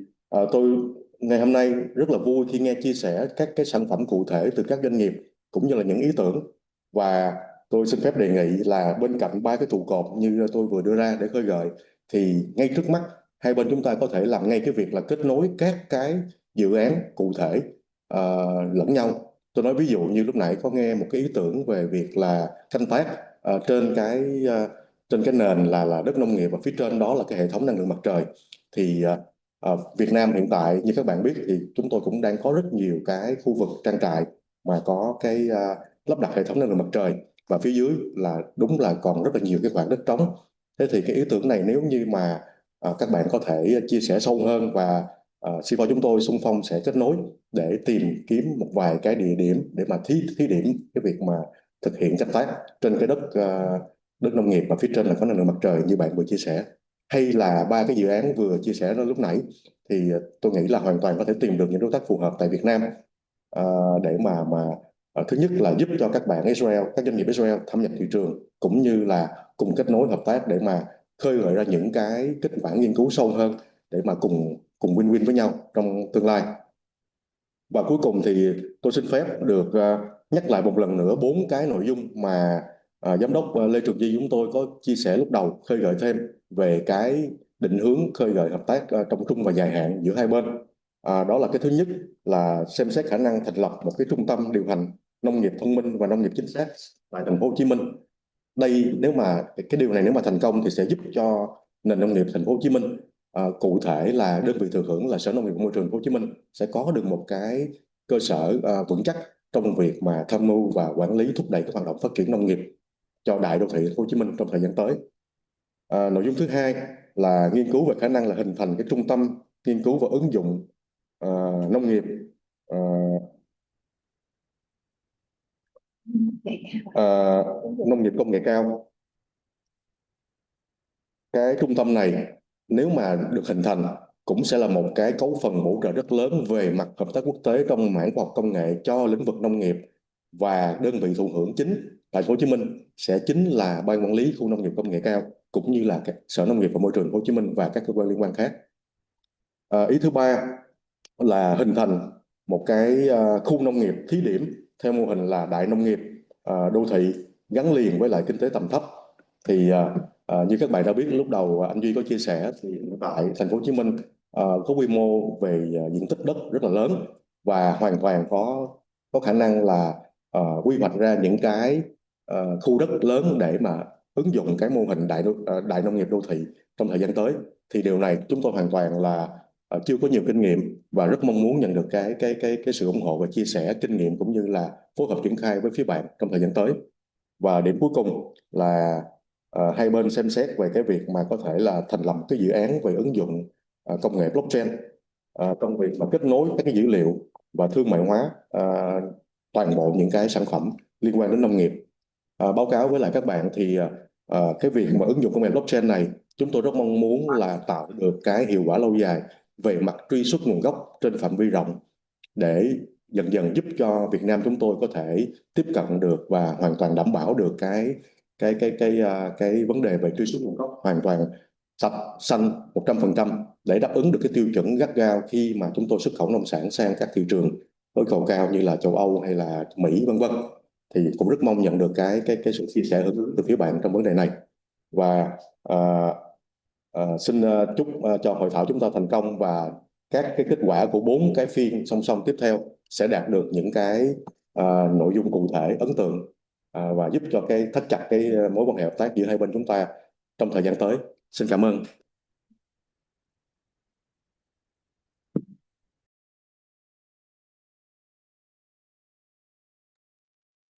tôi ngày hôm nay rất là vui khi nghe chia sẻ các cái sản phẩm cụ thể từ các doanh nghiệp cũng như là những ý tưởng, và tôi xin phép đề nghị là bên cạnh ba cái trụ cột như tôi vừa đưa ra để khơi gợi, thì ngay trước mắt hai bên chúng ta có thể làm ngay cái việc là kết nối các cái dự án cụ thể lẫn nhau. Tôi nói ví dụ như lúc nãy có nghe một cái ý tưởng về việc là canh tác trên cái nền là đất nông nghiệp, và phía trên đó là cái hệ thống năng lượng mặt trời. Thì Việt Nam hiện tại như các bạn biết thì chúng tôi cũng đang có rất nhiều cái khu vực trang trại mà có cái lắp đặt hệ thống năng lượng mặt trời, và phía dưới là đúng là còn rất là nhiều cái khoảng đất trống. Thế thì cái ý tưởng này nếu như mà các bạn có thể chia sẻ sâu hơn, và C4 chúng tôi xung phong sẽ kết nối để tìm kiếm một vài cái địa điểm để mà thí điểm cái việc mà thực hiện canh tác trên cái đất nông nghiệp, và phía trên là có năng lượng mặt trời như bạn vừa chia sẻ. Hay là ba cái dự án vừa chia sẻ lúc nãy thì tôi nghĩ là hoàn toàn có thể tìm được những đối tác phù hợp tại Việt Nam để mà thứ nhất là giúp cho các bạn Israel, các doanh nghiệp Israel thâm nhập thị trường, cũng như là cùng kết nối hợp tác để mà khơi gợi ra những cái kết quả nghiên cứu sâu hơn để mà cùng win-win với nhau trong tương lai. Và cuối cùng thì tôi xin phép được nhắc lại một lần nữa 4 cái nội dung mà Giám đốc Lê Trường Duy chúng tôi có chia sẻ lúc đầu, khơi gợi thêm về cái định hướng khơi gợi hợp tác trong trung và dài hạn giữa hai bên. Đó là cái thứ nhất là xem xét khả năng thành lập một cái trung tâm điều hành nông nghiệp thông minh và nông nghiệp chính xác tại thành phố Hồ Chí Minh. Đây nếu mà cái điều này nếu mà thành công thì sẽ giúp cho nền nông nghiệp thành phố Hồ Chí Minh, cụ thể là đơn vị thừa hưởng là Sở Nông nghiệp và Môi trường thành phố Hồ Chí Minh, sẽ có được một cái cơ sở vững chắc trong việc mà tham mưu và quản lý thúc đẩy các hoạt động phát triển nông nghiệp cho đại đô thị thành phố Hồ Chí Minh trong thời gian tới. Nội dung thứ hai là nghiên cứu về khả năng là hình thành cái trung tâm nghiên cứu và ứng dụng nông nghiệp nông nghiệp công nghệ cao. Cái trung tâm này nếu mà được hình thành cũng sẽ là một cái cấu phần hỗ trợ rất lớn về mặt hợp tác quốc tế trong mảng khoa học công nghệ cho lĩnh vực nông nghiệp, và đơn vị thụ hưởng chính tại Thành phố Hồ Chí Minh sẽ chính là Ban Quản lý Khu Nông nghiệp Công nghệ cao cũng như là Sở Nông nghiệp và Môi trường Thành phố Hồ Chí Minh và các cơ quan liên quan khác. Ý thứ ba là hình thành một cái khu nông nghiệp thí điểm theo mô hình là đại nông nghiệp đô thị gắn liền với lại kinh tế tầm thấp. Thì như các bạn đã biết lúc đầu anh Duy có chia sẻ thì hiện tại Thành phố Hồ Chí Minh có quy mô về diện tích đất rất là lớn, và hoàn toàn có khả năng là quy hoạch ra những cái khu đất lớn để mà ứng dụng cái mô hình đại nông nghiệp đô thị trong thời gian tới. Thì điều này chúng tôi hoàn toàn là chưa có nhiều kinh nghiệm và rất mong muốn nhận được cái sự ủng hộ và chia sẻ kinh nghiệm cũng như là phối hợp triển khai với phía bạn trong thời gian tới. Và điểm cuối cùng là hai bên xem xét về cái việc mà có thể là thành lập cái dự án về ứng dụng công nghệ blockchain trong việc mà kết nối các cái dữ liệu và thương mại hóa toàn bộ những cái sản phẩm liên quan đến nông nghiệp. Báo cáo với lại các bạn thì cái việc mà ứng dụng công nghệ blockchain này chúng tôi rất mong muốn là tạo được cái hiệu quả lâu dài về mặt truy xuất nguồn gốc trên phạm vi rộng để dần dần giúp cho Việt Nam chúng tôi có thể tiếp cận được và hoàn toàn đảm bảo được cái vấn đề về truy xuất nguồn gốc hoàn toàn sạch xanh 100% để đáp ứng được cái tiêu chuẩn gắt gao khi mà chúng tôi xuất khẩu nông sản sang các thị trường đối cầu cao như là châu Âu hay là Mỹ vân vân. Thì cũng rất mong nhận được cái sự chia sẻ hưởng ứng từ phía bạn trong vấn đề này. Và xin chúc cho hội thảo chúng ta thành công và các cái kết quả của 4 cái phiên song song tiếp theo sẽ đạt được những cái nội dung cụ thể ấn tượng và giúp cho cái thắt chặt cái mối quan hệ hợp tác giữa hai bên chúng ta trong thời gian tới. Xin cảm ơn.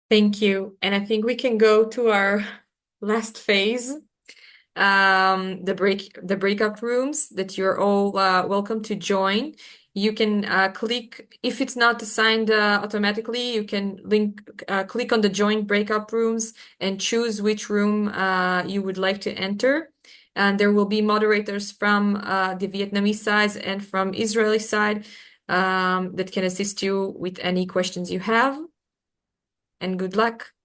Thank you. And I think we can go to our last phase, the breakout rooms that you're all welcome to join. You can click, if it's not assigned automatically, you can click on the join breakout rooms and choose which room you would like to enter. And there will be moderators from the Vietnamese side and from Israeli side that can assist you with any questions you have. And good luck.